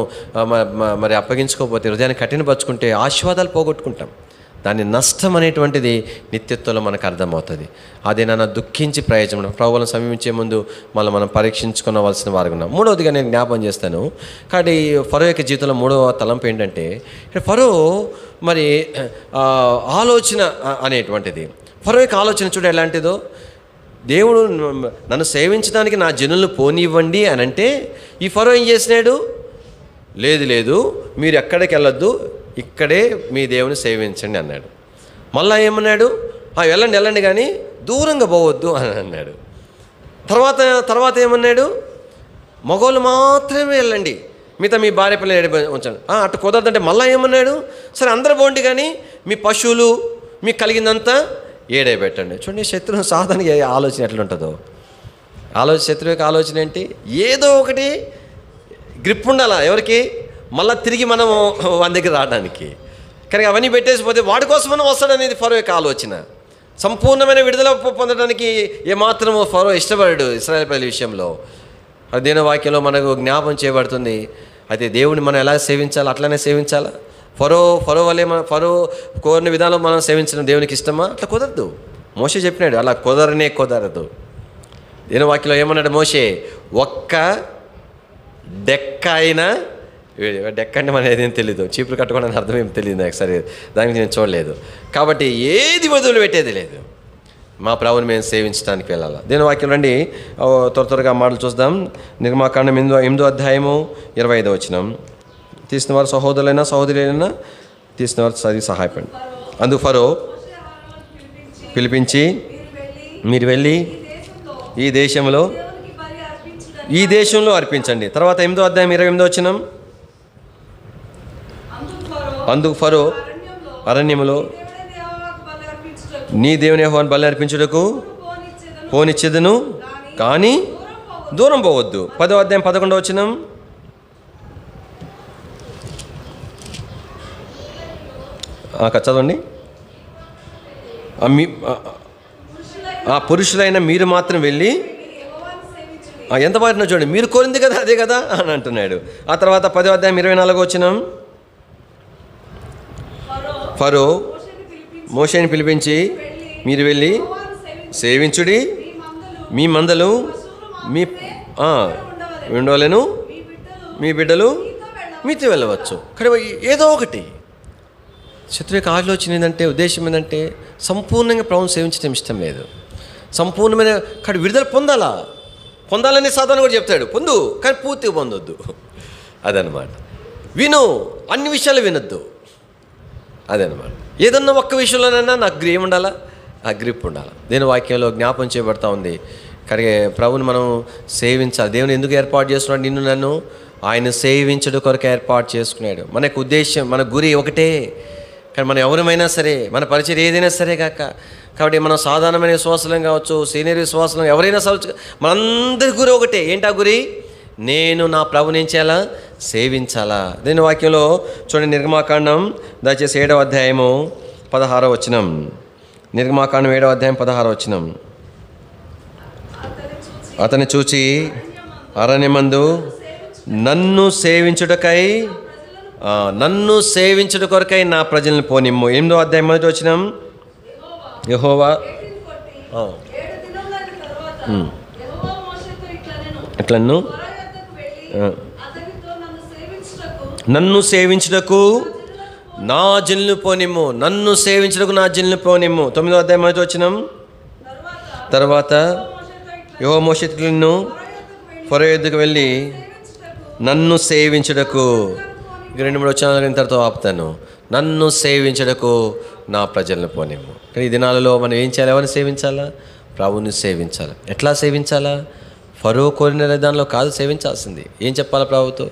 మరి అప్పగించుకోకపోతే, హృదయాన్ని కఠినపరుచుకుంటే ఆశీర్వాదాలు పోగొట్టుకుంటాం. దాని నష్టం అనేటువంటిది నిత్యత్వంలో మనకు అర్థమవుతుంది. అదే నాన్న దుఃఖించి ప్రయోజనం. ప్రభువులను సమీపించే ముందు మనం పరీక్షించుకోవాల్సిన వారు ఉన్నాం. మూడవదిగా నేను జ్ఞాపం చేస్తాను. కాబట్టి ఫరో యొక్క జీవితంలో మూడవ తలంపు ఏంటంటే, ఫరో మరి ఆలోచన అనేటువంటిది. ఫరో యొక్క ఆలోచన చూడ ఎలాంటిదో, దేవుడు నన్ను సేవించడానికి నా జనులను పోనివ్వండి అని అంటే, ఈ ఫరో ఏం చేసినాడు? లేదు మీరు ఎక్కడికి వెళ్ళొద్దు, ఇక్కడే మీ దేవుని సేవించండి అన్నాడు. మళ్ళా ఏమన్నాడు? వెళ్ళండి కానీ దూరంగా పోవద్దు అని అన్నాడు. తర్వాత ఏమన్నాడు? మగవాళ్ళు మాత్రమే వెళ్ళండి, మిగతా మీ భార్య పిల్లలు ఉంచండి. అటు కుదరదంటే మళ్ళీ ఏమన్నాడు? సరే అందరూ పోండి కానీ మీ పశువులు మీకు కలిగిందంతా ఏడే పెట్టండి. చూడండి, శత్రువు సాధారణంగా ఆలోచన ఎట్లుంటుందో. శత్రువు యొక్క ఆలోచన ఏంటి? ఏదో ఒకటి గ్రిప్ ఉండాలా ఎవరికి, మళ్ళీ తిరిగి మనం వాని దగ్గర రావడానికి. కానీ అవన్నీ పెట్టేసిపోతే వాడి కోసమన్నా వస్తాడనేది ఫరో యొక్క ఆలోచన. సంపూర్ణమైన విడుదల పొందడానికి ఏమాత్రమో ఫరో ఇష్టపడాడు ఇశ్రాయేలు ప్రజల విషయంలో. దేవుని వాక్యంలో మనకు జ్ఞాపం చేయబడుతుంది. అయితే దేవుని మనం ఎలా సేవించాలి? అట్లనే సేవించాలా? ఫరో వల్లే ఫరో కోరిన విధానం మనం సేవించడం దేవునికి ఇష్టమా? అట్లా కుదరదు. మోషే చెప్పినాడు, అలా కుదరదు. దేవుని వాక్యంలో ఏమన్నాడు మోషే? ఒక్క డెక్క అయినా, డెక్క అంటే మన ఏదేం తెలీదు, చీపులు కట్టుకోవడానికి అర్థం ఏం తెలియదు నాకు, సరే దానికి నేను చూడలేదు. కాబట్టి ఏది వదులు పెట్టేది లేదు. మా ప్రభుని మేము సేవించడానికి వెళ్ళాలి. దీని వాక్యం రండి, త్వరగా మాటలు చూద్దాం. నిర్మాకాండం 8వ అధ్యాయము 25వ వచనం. తీసిన వారు సహోదరులైనా సహోదరులైనా తీసిన వారు చదివి సహాయపడండి. అందుకు ఫరో పిలిపించి, మీరు వెళ్ళి ఈ దేశంలో అర్పించండి. తర్వాత 8వ అధ్యాయం 28వ వచనం. అందుకు ఫరో అరణ్యములో నీ దేవుని యెహోవాను బలి అర్పించుటకు పోనిచ్చేదను, కానీ దూరం పోవద్దు. 10వ అధ్యాయం 11వ వచనం. చదవండి. పురుషులైన మీరు మాత్రం వెళ్ళి ఎంత బాగా చూడండి, మీరు కోరింది కదా అదే కదా అని అంటున్నాడు. ఆ తర్వాత 10వ అధ్యాయం 24వ వచనం. ఫరో మోషేని పిలిపించి, మీరు వెళ్ళి సేవించుడి, మీ మందలు ఉండవలెను, మీ బిడ్డలు మీతో వెళ్ళవచ్చు. కానీ ఏదో ఒకటి శత్రు యొక్క ఆలోచన ఏంటంటే, ఉద్దేశం ఏంటంటే, సంపూర్ణంగా ప్రభువుని సేవించడం ఇష్టం లేదు. సంపూర్ణమైన కానీ విడుదల పొందాలని సాధారణ కూడా చెప్తాడు, పొందు కానీ పూర్తిగా పొందొద్దు. అదనమాట. అన్ని విషయాలు వినొద్దు. అదనమాట. ఏదన్నా ఒక్క విషయంలోనైనా నాకు గ్రీప్ ఉండాలా, ఆ గ్రిప్ ఉండాలి. దేవుని వాక్యంలో జ్ఞాపం చేయబడతా ఉంది. కనుక ప్రభుని మనం సేవించాలి. దేవుని ఎందుకు ఏర్పాటు చేసుకున్నాడు? నిన్ను నన్ను ఆయన సేవించడం కొరకు ఏర్పాటు చేసుకున్నాడు. మనకు ఉద్దేశం, మన గురి ఒకటే. కానీ మనం ఎవరమైనా సరే, మన పరిచయం ఏదైనా సరే కాక, కాబట్టి మనం సాధారణమైన విశ్వాసం కావచ్చు, సీనియర్ విశ్వాసం ఎవరైనా సరే, మనందరి గురి ఒకటే. ఏంటా గురి? నేను నా ప్రభుని ఏం చేయాలా? సేవించాలా. దీని వాక్యంలో చూడండి, నిర్గమాకాండం దయచేసి 7వ అధ్యాయము 16వ వచనం. నిర్గమాకాండం 7వ అధ్యాయం 16వ వచనం. అతన్ని చూచి అరణ్యమందు నన్ను సేవించుటకై, నన్ను సేవించుట కొరకై నా ప్రజల్ని పోనిమ్ము. 8వ అధ్యాయం 1వ వచనం. యెహోవా ఇట్లను నన్ను సేవించుటకు నా జనులను పోనిమ్ము. నన్ను సేవించుటకు నా జనులను పోనిమ్ము. 9వ అధ్యాయం 1వ వచనం. తర్వాత యెహోవా మోషేను ఫరో యొద్దకు వెళ్ళి నన్ను సేవించుటకు, 2-3 వచనాలు ఇంతటితో ఆపుతాను. నన్ను సేవించుటకు నా ప్రజలను పోనిమ్ము. కానీ ఈ దినాలలో మనం ఏం చేయాలి? ఎవరిని సేవించాలా? ప్రభువుని సేవించాలి. ఎట్లా సేవించాలా? ఫరో కోరిన విధానంలో కాదు సేవించాల్సింది. ఏం చెప్పాలా ప్రభుతో?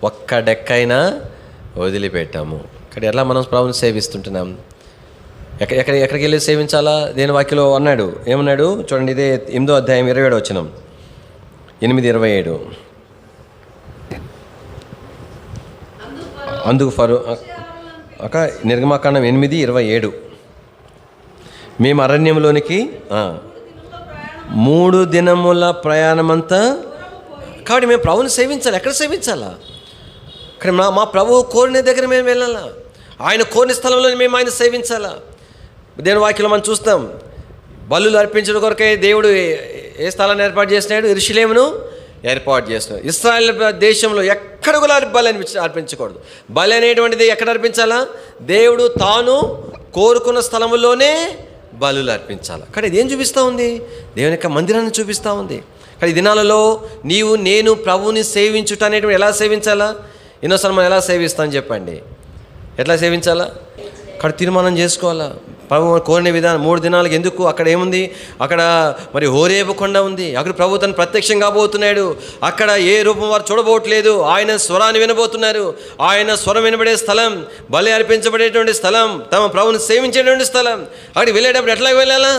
ఒక్క డెక్కైనా వదిలిపెట్టాము. కానీ ఎట్లా మనం ప్రభువుని సేవిస్తుంటున్నాం? ఎక్కడికి వెళ్ళి సేవించాలా? దేని వాక్యలో అన్నాడు, ఏమన్నాడు చూడండి. ఇదే 8వ అధ్యాయం 27వ వచనం. 8:27. అందుకు ఫరో నిర్గమాకాండం 8:27. మేము అరణ్యంలోనికి 3 దినముల ప్రయాణమంతా. కాబట్టి మేము ప్రభువుని సేవించాలి. ఎక్కడ సేవించాలా? కానీ మా ప్రభువు కోరిన దగ్గర మేము వెళ్ళాలా. ఆయన కోరిన స్థలంలో మేము ఆయన సేవించాలా. దేవుని వాక్యంలో మనం చూస్తాం, బలులు అర్పించడం కొరకే దేవుడు ఏ స్థలాన్ని ఏర్పాటు చేసినాడు? యెరూషలేమును ఏర్పాటు చేసినాడు. ఇశ్రాయేల్ దేశంలో ఎక్కడ కూడా బలి అర్పించకూడదు. బలి అనేటువంటిది ఎక్కడ అర్పించాలా? దేవుడు తాను కోరుకున్న స్థలంలోనే బలులు అర్పించాలి. కానీ ఇది ఏం చూపిస్తూ ఉంది? దేవుని యొక్క మందిరాన్ని చూపిస్తూ ఉంది. కానీ దినాలలో నీవు నేను ప్రభువుని సేవించుట అనేటువంటి ఎలా సేవించాలా? ఎన్నోసార్లు మనం ఎలా సేవిస్తామని చెప్పండి. ఎట్లా సేవించాలా? అక్కడ తీర్మానం చేసుకోవాలా. ప్రభు కోరిన విధానం 3 దినాలకు ఎందుకు? అక్కడ ఏముంది? అక్కడ మరి హోరేబు కొండ ఉంది. అక్కడ ప్రభు తను ప్రత్యక్షం కాబోతున్నాడు. అక్కడ ఏ రూపం వారు చూడబోట్లేదు. ఆయన స్వరాన్ని వినబోతున్నారు. ఆయన స్వరం వినబడే స్థలం, బలి అర్పించబడేటువంటి స్థలం, తమ ప్రభుని సేవించేటువంటి స్థలం. అక్కడికి వెళ్ళేటప్పుడు ఎట్లా వెళ్ళాలా?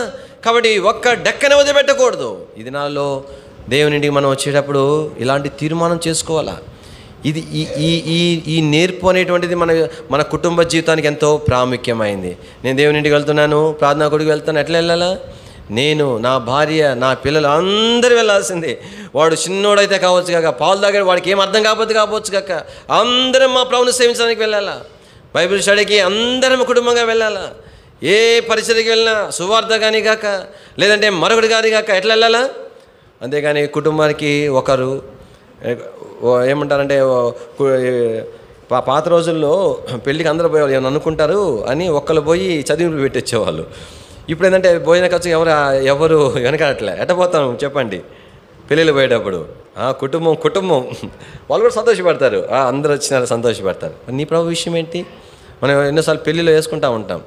కాబట్టి ఒక్క డెక్కన వదిలిపెట్టకూడదు. ఈ దినాల్లో దేవునింటికి మనం వచ్చేటప్పుడు ఇలాంటి తీర్మానం చేసుకోవాలా. ఇది ఈ నేర్పు అనేటువంటిది మన కుటుంబ జీవితానికి ఎంతో ప్రాముఖ్యమైంది. నేను దేవుని ఇంటికి వెళ్తున్నాను, ప్రార్థనా కొడుకు వెళ్తాను. ఎట్లా వెళ్ళాలా? నేను, నా భార్య, నా పిల్లలు అందరూ వెళ్ళాల్సిందే. వాడు చిన్నోడైతే కావచ్చు కాక, పాలు తాగాడు, వాడికి ఏం అర్థం కావచ్చు కాక, అందరం మా ప్రభుని సేవించడానికి వెళ్ళాలా. బైబిల్ స్టడీకి అందరం కుటుంబంగా వెళ్ళాలా. ఏ పరిచర్యకి వెళ్ళినా సువార్త కానీ కాక, లేదంటే మరొకటి కానీ కాక ఎట్లా వెళ్ళాలా? అంతేగాని కుటుంబానికి ఒకరు ఏమంటారంటే, పాత రోజుల్లో పెళ్ళికి అందరూ పోయేవాళ్ళు, ఏమన్నా అనుకుంటారు అని ఒక్కరు పోయి చదివింపులు పెట్టించేవాళ్ళు. ఇప్పుడు ఏంటంటే భోజన ఖర్చు ఎవరు వెనకాడట్లే. ఎట్టపోతాం చెప్పండి? పెళ్ళిళ్ళు పోయేటప్పుడు కుటుంబం వాళ్ళు కూడా సంతోషపడతారు. అందరూ వచ్చినారు సంతోషపడతారు. నీ ప్రభు విషయం ఏంటి? మనం ఎన్నోసార్లు పెళ్ళిలో వేసుకుంటూ ఉంటాం.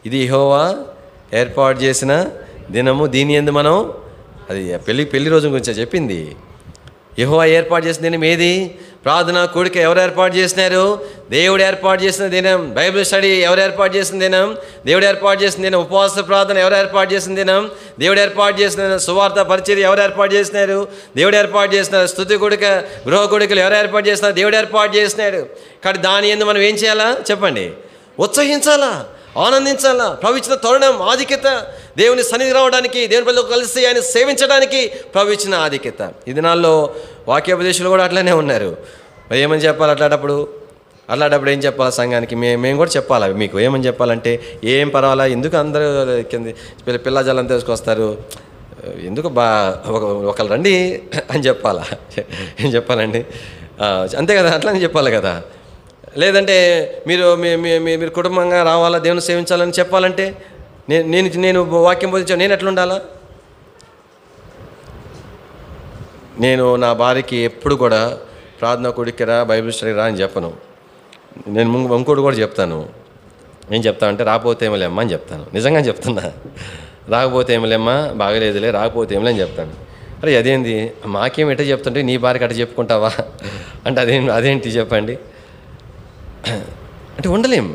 ఇది యెహోవా ఏర్పాటు చేసిన దినము, దీని యందు మనం, అది పెళ్లి రోజు గురించి చెప్పింది. యెహోవా ఏర్పాటు చేసిన దినం ఏది? ప్రార్థన కూడిక ఎవరు ఏర్పాటు చేసినారు? దేవుడు ఏర్పాటు చేసిన దినం. బైబిల్ స్టడీ ఎవరు ఏర్పాటు చేసిన దినం? దేవుడు ఏర్పాటు చేసిన దినం. ఉపవాస ప్రార్థన ఎవరు ఏర్పాటు చేసిన దినం? దేవుడు ఏర్పాటు చేసిన దినం. సువార్త పరిచర్య ఎవరు ఏర్పాటు చేసినారు? దేవుడు ఏర్పాటు చేసినారు. స్తుతి కూడిక, గృహ కూడికలు ఎవరు ఏర్పాటు చేసినారు? దేవుడు ఏర్పాటు చేసినాడు. కానీ దాని యందు మనం ఏం చేయాలా చెప్పండి? ఉత్సహించాలా, ఆనందించాలా. ప్రభు ఇచ్చిన తరుణం, ఆధిక్యత, దేవుని సన్నిధి రావడానికి, దేవుని పిల్లలతో కలిసి ఆయన సేవించడానికి ప్రభు ఇచ్చిన ఆధిక్యత. ఈ దినాల్లో వాక్యోపదేశాలు కూడా అట్లనే ఉన్నారు. మరి ఏమని చెప్పాలి? అట్లాంటప్పుడు ఏం చెప్పాలి సంఘానికి? మేము కూడా చెప్పాలి. మీకు ఏమని చెప్పాలంటే, ఏం పర్వాలా, ఎందుకు అందరూ పిల్ల జలం తీసుకొస్తారు, ఎందుకు ఒకళ్ళు రండి అని చెప్పాలా? ఏం చెప్పాలండి? అంతే కదా, అట్లని చెప్పాలి కదా. లేదంటే మీరు కుటుంబంగా రావాలా, దేవుని సేవించాలని చెప్పాలంటే నేను వాక్యం బోధించాను, నేను ఎట్లా ఉండాలా? నేను నా భార్యకి ఎప్పుడు కూడా ప్రార్థన కూడికి రా, బైబిల్ స్టడీ రా అని చెప్పను. నేను ఇంకోటి కూడా చెప్తాను. ఏం చెప్తానంటే రాకపోతే ఏమలేమ్మా అని చెప్తాను. నిజంగా చెప్తున్నా. రాకపోతే ఏమలేమ్మా, బాగలేదులే, రాకపోతే ఏమలే అని చెప్తాను. అరే అదేంది, మాకేం ఎట్ట చెప్తుంటే నీ భార్యకి అట్ట చెప్పుకుంటావా అంటే అదేంటి చెప్పండి అంటే ఉండలేం.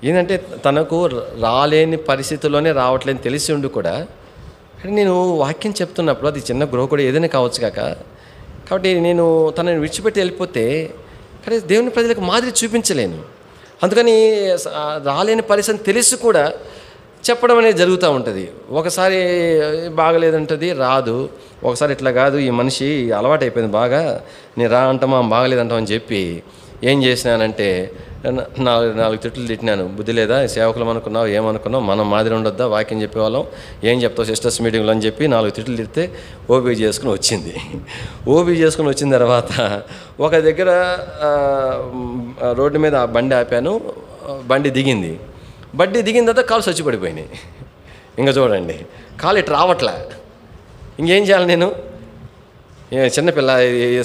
ఏంటంటే తనకు రాలేని పరిస్థితుల్లోనే రావట్లేని తెలిసి ఉండి కూడా నేను వాక్యం చెప్తున్నప్పుడు అది చిన్న గృహ కూడా ఏదైనా కావచ్చు కాక, కాబట్టి నేను తనని విడిచిపెట్టి వెళ్ళిపోతే కానీ దేవుని ప్రజలకు మాదిరి చూపించలేను. అందుకని రాలేని పరిస్థితి తెలిసి కూడా చెప్పడం అనేది జరుగుతూ ఉంటుంది. ఒకసారి బాగలేదంటుంది, రాదు. ఒకసారి ఇట్లా కాదు, ఈ మనిషి అలవాటు అయిపోయింది బాగా, నేను రా అంటామా బాగలేదంటామని చెప్పి ఏం చేసినానంటే నాలుగు తిట్లు తిట్టినాను. బుద్ధి లేదా, సేవకులం అనుకున్నావు, ఏమనుకున్నావు, మనం మాదిరి ఉండొద్దా, వాక్యం చెప్పేవాళ్ళం, ఏం చెప్తావు సిస్టర్స్ మీటింగ్లో అని చెప్పి 4 తిట్లు తిడితే ఓబీ చేసుకుని వచ్చింది. ఓబీ చేసుకుని వచ్చిన తర్వాత ఒక దగ్గర రోడ్డు మీద బండి ఆపాను. బండి దిగింది తర్వాత కాలు చచ్చిపడిపోయినాయి. ఇంకా చూడండి, కాలు ఇటు రావట్లే. ఇంకేం చేయాలి నేను, చిన్నపిల్ల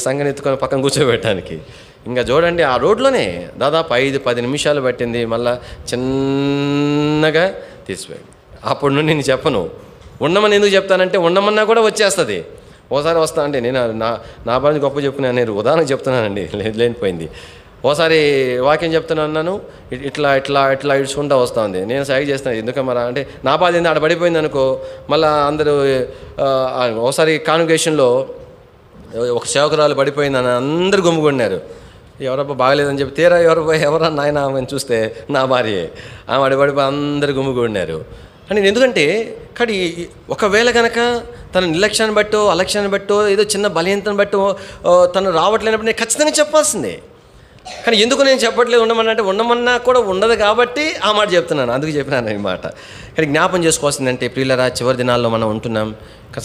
సంగని ఎత్తుకొని పక్కన కూర్చోబెట్టడానికి. ఇంకా చూడండి, ఆ రోడ్లోనే దాదాపు 5-10 నిమిషాలు పట్టింది. మళ్ళా చిన్నగా తీసిపోయింది. అప్పుడు నుండి నేను చెప్పను, ఉండమని ఎందుకు చెప్తానంటే ఉండమన్నా కూడా వచ్చేస్తుంది. ఓసారి వస్తా అంటే నేను నా బాధ గొప్ప చెప్పుకున్నాను, నేను ఉదాహరణ చెప్తున్నానండి, లేనిపోయింది. ఓసారి వాక్యం చెప్తున్నాను, ఇట్లా ఇట్లా ఇట్లా ఇడుచుకుంటూ వస్తూ ఉంది. నేను సైగ చేస్తాను, ఎందుకమ్మా అంటే నా బాధ ఏంది, ఆడ పడిపోయింది అనుకో. మళ్ళీ అందరూ ఒకసారి కాన్వకేషన్లో ఒక సేవకురాలు పడిపోయిందని అందరూ గుమ్ముకున్నారు. ఎవరబ్బా బాగలేదని చెప్పి తీరా ఎవరన్నా నాయన ఆమెను చూస్తే నా భార్యే. ఆమె పడిపోయి అందరూ గుమ్ముకున్నారు. అని ఎందుకంటే కానీ ఒకవేళ కనుక తన నిర్లక్ష్యాన్ని బట్టో అలక్ష్యాన్ని బట్టో ఏదో చిన్న బలహీనతను బట్టో తను రావట్లేనప్పుడు నేను ఖచ్చితంగా చెప్పాల్సిందే. కానీ ఎందుకు నేను చెప్పట్లేదు ఉండమన్నా అంటే ఉండమన్నా కూడా ఉండదు కాబట్టి ఆ మాట చెప్తున్నాను. అందుకు చెప్పినాను ఈ మాట. కానీ జ్ఞాపం చేసుకోవాల్సిందంటే ప్రియులరా, చివరి దినాల్లో మనం ఉంటున్నాం.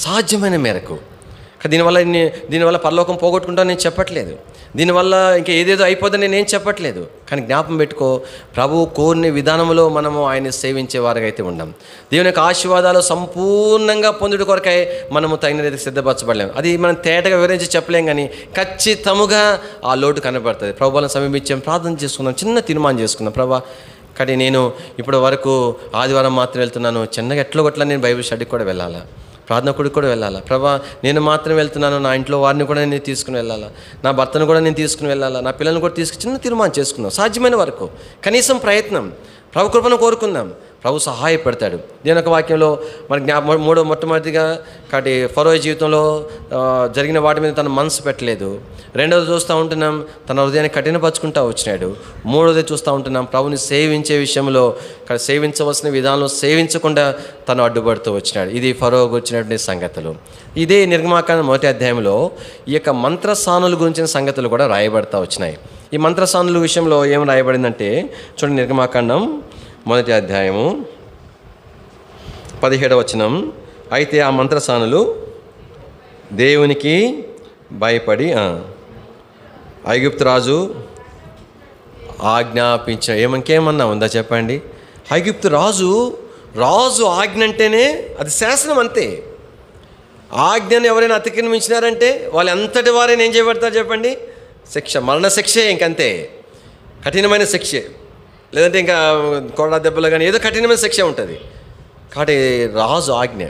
సాధ్యమైన మేరకు దీనివల్ల పరలోకం పోగొట్టుకుంటా నేను చెప్పట్లేదు, దీనివల్ల ఇంకా ఏదేదో అయిపోతుందని నేనేం చెప్పట్లేదు. కానీ జ్ఞాపం పెట్టుకో, ప్రభువు కోరిన విధానంలో మనము ఆయన్ని సేవించే వారికి అయితే ఉండం. దేవుని యొక్క ఆశీర్వాదాలు సంపూర్ణంగా పొందుడు కొరకై మనము తగిన రీతికి సిద్ధపరచబడలేము. అది మనం తేటగా వివరించి చెప్పలేం, కానీ ఖచ్చితంగా ఆ లోటు కనబడుతుంది. ప్రభువులను సమీపించాం, ప్రార్థన చేసుకుందాం, చిన్న తీర్మానం చేసుకుందాం. ప్రభా, కానీ నేను ఇప్పటి వరకు ఆదివారం మాత్రం వెళ్తున్నాను, చిన్నగా ఎట్లా కొట్లా నేను బైబిల్ స్టడీకి కూడా వెళ్ళాలా, ప్రార్థన కొడుకు కూడా వెళ్ళాలా. ప్రభా, నేను మాత్రం వెళ్తున్నాను, నా ఇంట్లో వారిని కూడా నేను తీసుకుని వెళ్ళాలా, నా భర్తను కూడా నేను తీసుకుని వెళ్ళాలా, నా పిల్లల్ని కూడా చిన్న తీర్మానం చేసుకుందాం. సాధ్యమైన వరకు కనీసం ప్రయత్నం, ప్రభు కృపను కోరుకుందాం. ప్రభు సహాయపడతాడు. దేవుని యొక్క వాక్యంలో మనకి మొట్టమొదటిగా కాబట్టి ఫరో జీవితంలో జరిగిన వాటి మీద తన మనసు పెట్టలేదు. రెండవది చూస్తూ ఉంటున్నాం, తన హృదయాన్ని కఠినపరుచుకుంటూ వచ్చినాడు. మూడవది చూస్తూ ఉంటున్నాం, ప్రభుని సేవించే విషయంలో సేవించవలసిన విధానంలో సేవించకుండా తను అడ్డుపడుతూ వచ్చినాడు. ఇది ఫరో గురించినటువంటి సంగతులు. ఇదే నిర్గమాకాండం 1వ అధ్యాయంలో ఈ యొక్క మంత్రసానుల గురించిన సంగతులు కూడా రాయబడతా వచ్చినాయి. ఈ మంత్రసానుల విషయంలో ఏం రాయబడిందంటే చూడండి, నిర్గమాకాండం 1వ అధ్యాయము 17వ వచనం. అయితే ఆ మంత్రసానులు దేవునికి భయపడి ఐగుప్తు రాజు ఆజ్ఞాపించిన ఇంకేమన్నా ఉందా చెప్పండి. ఐగుప్తు రాజు ఆజ్ఞ అంటేనే అది శాసనం, అంతే. ఆజ్ఞను ఎవరైనా అతిక్రమించినారంటే వాళ్ళు ఎంతటి వారైనా ఏం చేయబడతారు చెప్పండి, శిక్ష, మరణ శిక్షే, ఇంకంతే, కఠినమైన శిక్షే. లేదంటే ఇంకా కొరడా దెబ్బలు కానీ ఏదో కఠినమైన శిక్ష ఉంటుంది. కాబట్టి రాజు ఆజ్ఞ.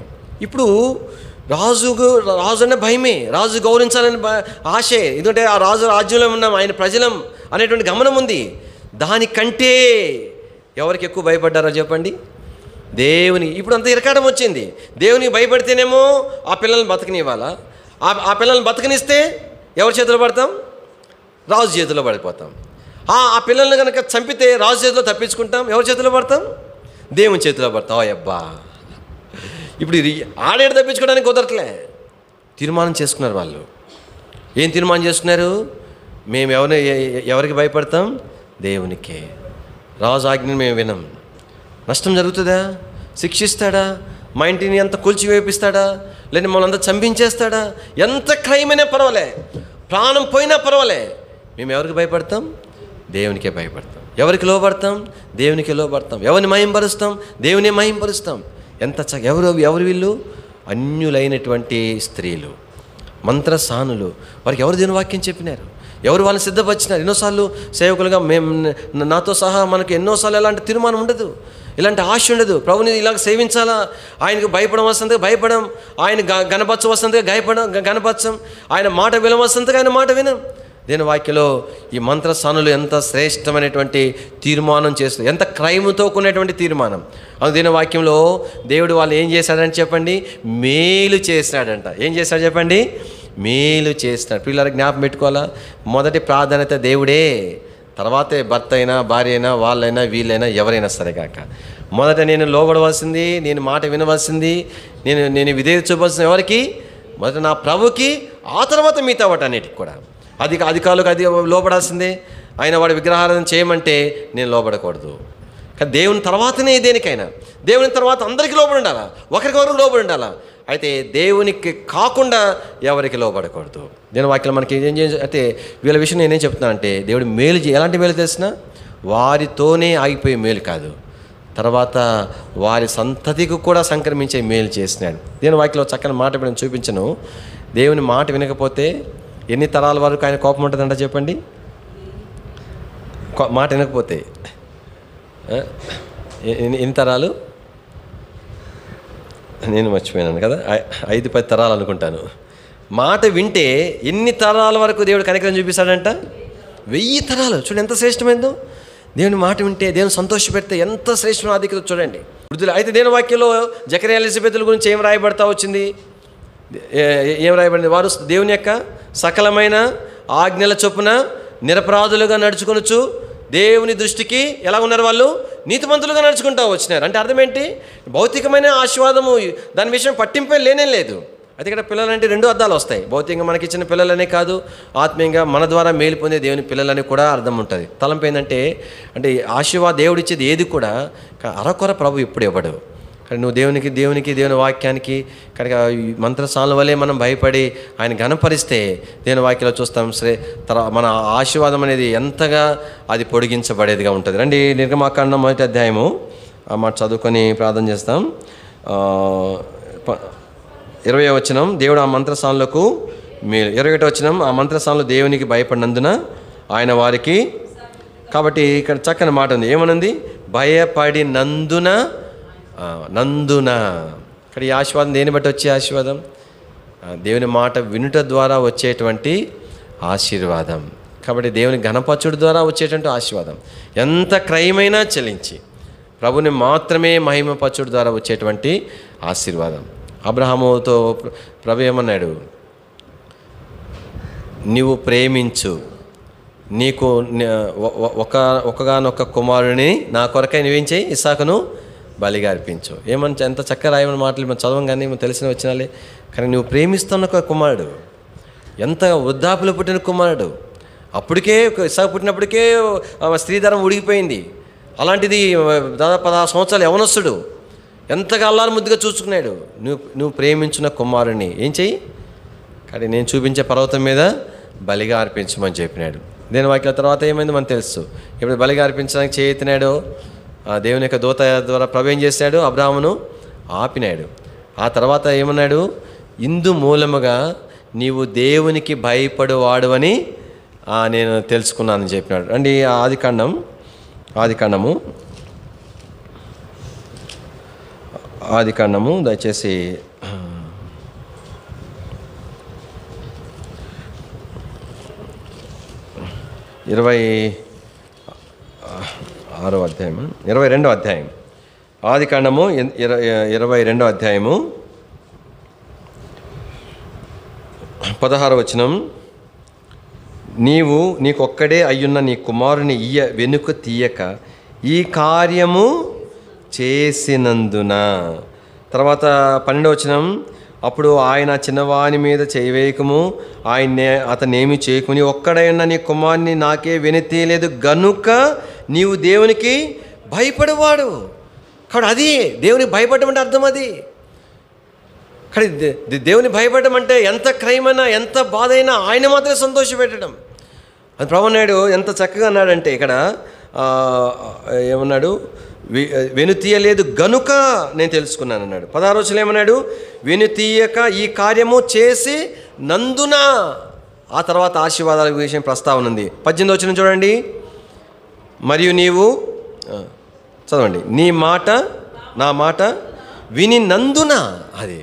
ఇప్పుడు రాజు అనే భయమే, రాజు గౌరవించాలని ఆశే. ఎందుకంటే ఆ రాజు రాజ్యంలో ఉన్నాం, ఆయన ప్రజలం అనేటువంటి గమనం ఉంది. దానికంటే ఎవరికి ఎక్కువ భయపడ్డారో చెప్పండి, దేవునికి. ఇప్పుడు అంత ఇరకాటం వచ్చింది. దేవునికి భయపడితేనేమో ఆ పిల్లల్ని బతకనివ్వాలా, ఆ పిల్లల్ని బతకనిస్తే ఎవరి చేతిలో పడతాం, రాజు చేతిలో పడిపోతాం. ఆ పిల్లల్ని కనుక చంపితే రాజు చేతిలో తప్పించుకుంటాం, ఎవరి చేతిలో పడతాం, దేవుని చేతిలో పడతాం. అయ్యబ్బా, ఇప్పుడు ఆడేడు తప్పించుకోవడానికి కుదరట్లే. తీర్మానం చేసుకున్నారు వాళ్ళు. ఏం తీర్మానం చేసుకున్నారు, మేము ఎవరికి భయపడతాం, దేవునికే. రాజు ఆజ్ఞని మేము వినం. నష్టం జరుగుతుందా, శిక్షిస్తాడా, మా ఇంటిని ఎంత కూల్చివేపిస్తాడా, లేదా మమ్మల్ని అంతా చంపించేస్తాడా, ఎంత క్రైమ్ అయినా పర్వాలే, ప్రాణం పోయినా పర్వాలే, మేము ఎవరికి భయపడతాం, దేవునికే భయపడతాం. ఎవరికి లోబడతాం, దేవునికే లోబడతాం. ఎవరిని మహింపరుస్తాం, దేవుని మహింపరుస్తాం. ఎంత ఎవరు వీళ్ళు, అన్యులైనటువంటి స్త్రీలు, మంత్రసానులు. వారికి ఎవరు దేవుని వాక్యం చెప్పినారు, ఎవరు వాళ్ళని సిద్ధపరిచినారు? ఎన్నోసార్లు సేవకులుగా నాతో సహా మనకు ఎన్నోసార్లు ఎలాంటి తీర్మానం ఉండదు, ఇలాంటి ఆశ ఉండదు. ప్రభుని ఇలాగ సేవించాలా, ఆయనకు భయపడం వస్తుందిగా భయపడం, ఆయన గణపరచం వస్తుందిగా గణపరచం, ఆయన మాట వినవస్తుందిగా ఆయన మాట వినం. దేని వాక్యలో ఈ మంత్రస్థానులు ఎంత శ్రేష్టమైనటువంటి తీర్మానం చేస్తారు, ఎంత క్రైమ్తో కూడినటువంటి తీర్మానం. అది దీని వాక్యంలో దేవుడు వాళ్ళు ఏం చేశాడని చెప్పండి, మేలు చేశాడంట. ఏం చేశాడు చెప్పండి? మేలు చేస్తాడు. పిల్లలకు జ్ఞాపకం పెట్టుకోవాలా, మొదటి ప్రాధాన్యత దేవుడే, తర్వాతే భర్త అయినా భార్య అయినా వాళ్ళైనా వీళ్ళైనా ఎవరైనా సరే కాక. మొదట నేను లోబడవలసింది, నేను మాట వినవలసింది, నేను విధేయత చూపవలసింది ఎవరికి? మొదట నా ప్రభుకి, ఆ తర్వాత మిగతా వాటన్నిటికి కూడా. అధికారులకు అది లోబడాల్సిందే. ఆయన వాడి విగ్రహాలను చేయమంటే నేను లోబడకూడదు. కానీ దేవుని తర్వాతనే దేనికైనా, దేవుని తర్వాత అందరికీ లోబడి ఉండాలా, ఒకరికొకరికి లోబడి ఉండాలా. అయితే దేవునికి కాకుండా ఎవరికి లోబడకూడదు. దేని వాక్యం మనకి ఏం అయితే వీళ్ళ విషయం నేనేం చెప్తున్నాను అంటే, దేవుడు మేలు ఎలాంటి మేలు తెలిసిన వారితోనే ఆగిపోయే మేలు కాదు, తర్వాత వారి సంతతికి కూడా సంక్రమించే మేలు చేసినాడు. దేని వాక్యంలో చక్కని మాట నేను చూపించను. దేవుని మాట వినకపోతే ఎన్ని తరాల వరకు ఆయన కోపం ఉంటుందంట చెప్పండి? మాట వినకపోతే ఎన్ని తరాలు? నేను మర్చిపోయినాను కదా, 5-10 తరాలు అనుకుంటాను. మాట వింటే ఎన్ని తరాల వరకు దేవుడు కనికరం చూపిస్తాడంట? 1000 తరాలు. చూడండి ఎంత శ్రేష్టమైందో. దేవుని మాట వింటే, దేవుని సంతోషపెడితే ఎంత శ్రేష్టమైన ఆధిక్యత చూడండి. వృద్ధులు అయితే దేని వాక్యంలో జకరియా ఎలిజబెతుల గురించి ఏం రాయబడతా వచ్చింది? ఏం రాయబడింది? వారు దేవుని యొక్క సకలమైన ఆజ్ఞల చొప్పున నిరపరాధులుగా నడుచుకొనొచ్చు దేవుని దృష్టికి ఎలా ఉన్నారు? వాళ్ళు నీతిమంతులుగా నడుచుకుంటూ వచ్చినారు. అంటే అర్థం ఏంటి? భౌతికమైన ఆశీర్వాదము దాని విషయం పట్టింపే లేనే లేదు. అయితే ఇక్కడ పిల్లలంటే 2 అర్థాలు వస్తాయి. భౌతికంగా మనకి ఇచ్చిన పిల్లలనే కాదు, ఆత్మీయంగా మన ద్వారా మేలు పొందే దేవుని పిల్లలని కూడా అర్థం ఉంటుంది. తలంపు ఏంటంటే, అంటే ఆశీర్వాదం దేవుడు ఇచ్చేది ఏది కూడా అరకొర ప్రభు ఎప్పుడు ఇవ్వడు. కానీ నువ్వు దేవుని వాక్యానికి కనుక మంత్రస్థానం వల్లే మనం భయపడి ఆయన ఘనపరిస్తే దేవుని వాక్యంలో చూస్తాం మన ఆశీర్వాదం అనేది ఎంతగా అది పొడిగించబడేదిగా ఉంటుంది. రండి, నిర్గమాకాండం 1వ అధ్యాయము మాట చదువుకొని ప్రార్థన చేస్తాం. 20వ వచనం, దేవుడు ఆ మంత్రస్థానులకు మేలు. 21వ వచనం, ఆ మంత్రస్థానంలో దేవునికి భయపడినందున ఆయన వారికి. కాబట్టి ఇక్కడ చక్కని మాట ఉంది. ఏమనుంది? భయపడినందున. ఇక్కడ ఈ ఆశీర్వాదం దేని బట్టి వచ్చే ఆశీర్వాదం? దేవుని మాట వినుట ద్వారా వచ్చేటువంటి ఆశీర్వాదం. కాబట్టి దేవుని ఘనపరచుడు ద్వారా వచ్చేటువంటి ఆశీర్వాదం. ఎంత క్రయమైనా చెల్లించి ప్రభుని మాత్రమే మహిమపరచుడు ద్వారా వచ్చేటువంటి ఆశీర్వాదం. అబ్రహాముతో ప్రభు ఏమన్నాడు? నీవు ప్రేమించు, నీకు ఒకగానొక్క కుమారుని నా కొరకై నువ్వేం చేయి, ఇస్సాకును బలిగా అర్పించు. ఏమని ఎంత చక్కగా రాయమని మాటలు మనం చదవం కానీ మనం తెలిసిన వచ్చినాలే. కానీ నువ్వు ప్రేమిస్తున్న ఒక కుమారుడు, ఎంత వృద్ధాపులు పుట్టిన కుమారుడు, అప్పటికే ఇస్సాకు పుట్టినప్పటికే స్త్రీధరం ఉడిగిపోయింది. అలాంటిది దాదాపు 16 సంవత్సరాలు యవనస్తుడు, ఎంతగా అల్లారు ముద్దుగా చూసుకున్నాడు. నువ్వు ప్రేమించిన కుమారుని ఏం చెయ్యి, కానీ నేను చూపించే పర్వతం మీద బలిగా అర్పించమని చెప్పినాడు. దేని వాక్యాల తర్వాత ఏమైంది మనకు తెలుసు. ఇప్పుడు బలిగా అర్పించడానికి చేయెత్తినాడో దేవుని యొక్క దూత ద్వారా ప్రభు ఏం చేశాడు? అబ్రాహామును ఆపినాడు. ఆ తర్వాత ఏమన్నాడు? ఇందు మూలముగా నీవు దేవునికి భయపడువాడు అని నేను తెలుసుకున్నానని చెప్పినాడు. అండి ఆదికాండము దయచేసి 26వ అధ్యాయం, 22వ అధ్యాయం. ఆదికాండము 22వ అధ్యాయము 16వ వచనం. నీకొక్కడే అయ్యున్న నీ కుమారుని వెనుక తీయక ఈ కార్యము చేసినందున. తర్వాత 12వ వచనం. అప్పుడు ఆయన చిన్నవాని మీద చేయవేయకము, అతనేమి చేయకుని ఒక్కడైనా నీ కుమారుని నాకే వెనుతీయలేదు గనుక నీవు దేవునికి భయపడేవాడు. కాబట్టి అది దేవునికి భయపడడం అంటే అర్థం. అది కానీ దేవుని భయపడడం అంటే ఎంత క్రైమైనా ఎంత బాధ అయినా ఆయన మాత్రమే సంతోషపెట్టడం. అది ప్రభు నాయుడు ఎంత చక్కగా అన్నాడంటే ఇక్కడ ఏమన్నాడు? వెనుతీయలేదు గనుక నేను తెలుసుకున్నాను అన్నాడు. 16వ వచనంలో ఏమన్నాడు? వెనుతీయక ఈ కార్యము చేసి నందున ఆ తర్వాత ఆశీర్వాదాల విషయం ప్రస్తావన ఉంది. 18వ వచనం చూడండి. మరియు నీవు చదవండి, నీ మాట నా మాట వినినందున, అది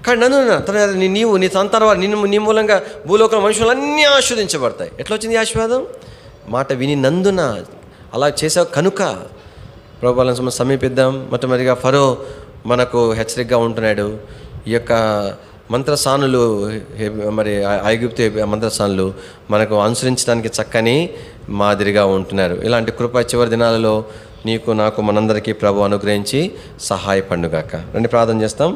కానీ నందున తర్వాత నీవు నీ సంతానం వారు నీ మూలంగా భూలోకంలో మనుషులన్నీ ఆస్వాదించబడతాయి. ఎట్లా వచ్చింది ఈ ఆశీర్వాదం? మాట వినినందున, అలా చేసావు కనుక. ప్రభువులను సమీపిద్దాం. మొట్టమొదటిగా ఫరో మనకు హెచ్చరికగా ఉంటున్నాడు. ఈ యొక్క మంత్రసానులు, మరి ఐగుప్తు మంత్రసానులు మనకు అనుసరించడానికి చక్కని మాదిరిగా ఉంటున్నారు. ఇలాంటి కృప చివరి దినాలలో నీకు నాకు మనందరికీ ప్రభు అనుగ్రహించి సహాయపడుగాక. రండి ప్రార్థన చేస్తాం.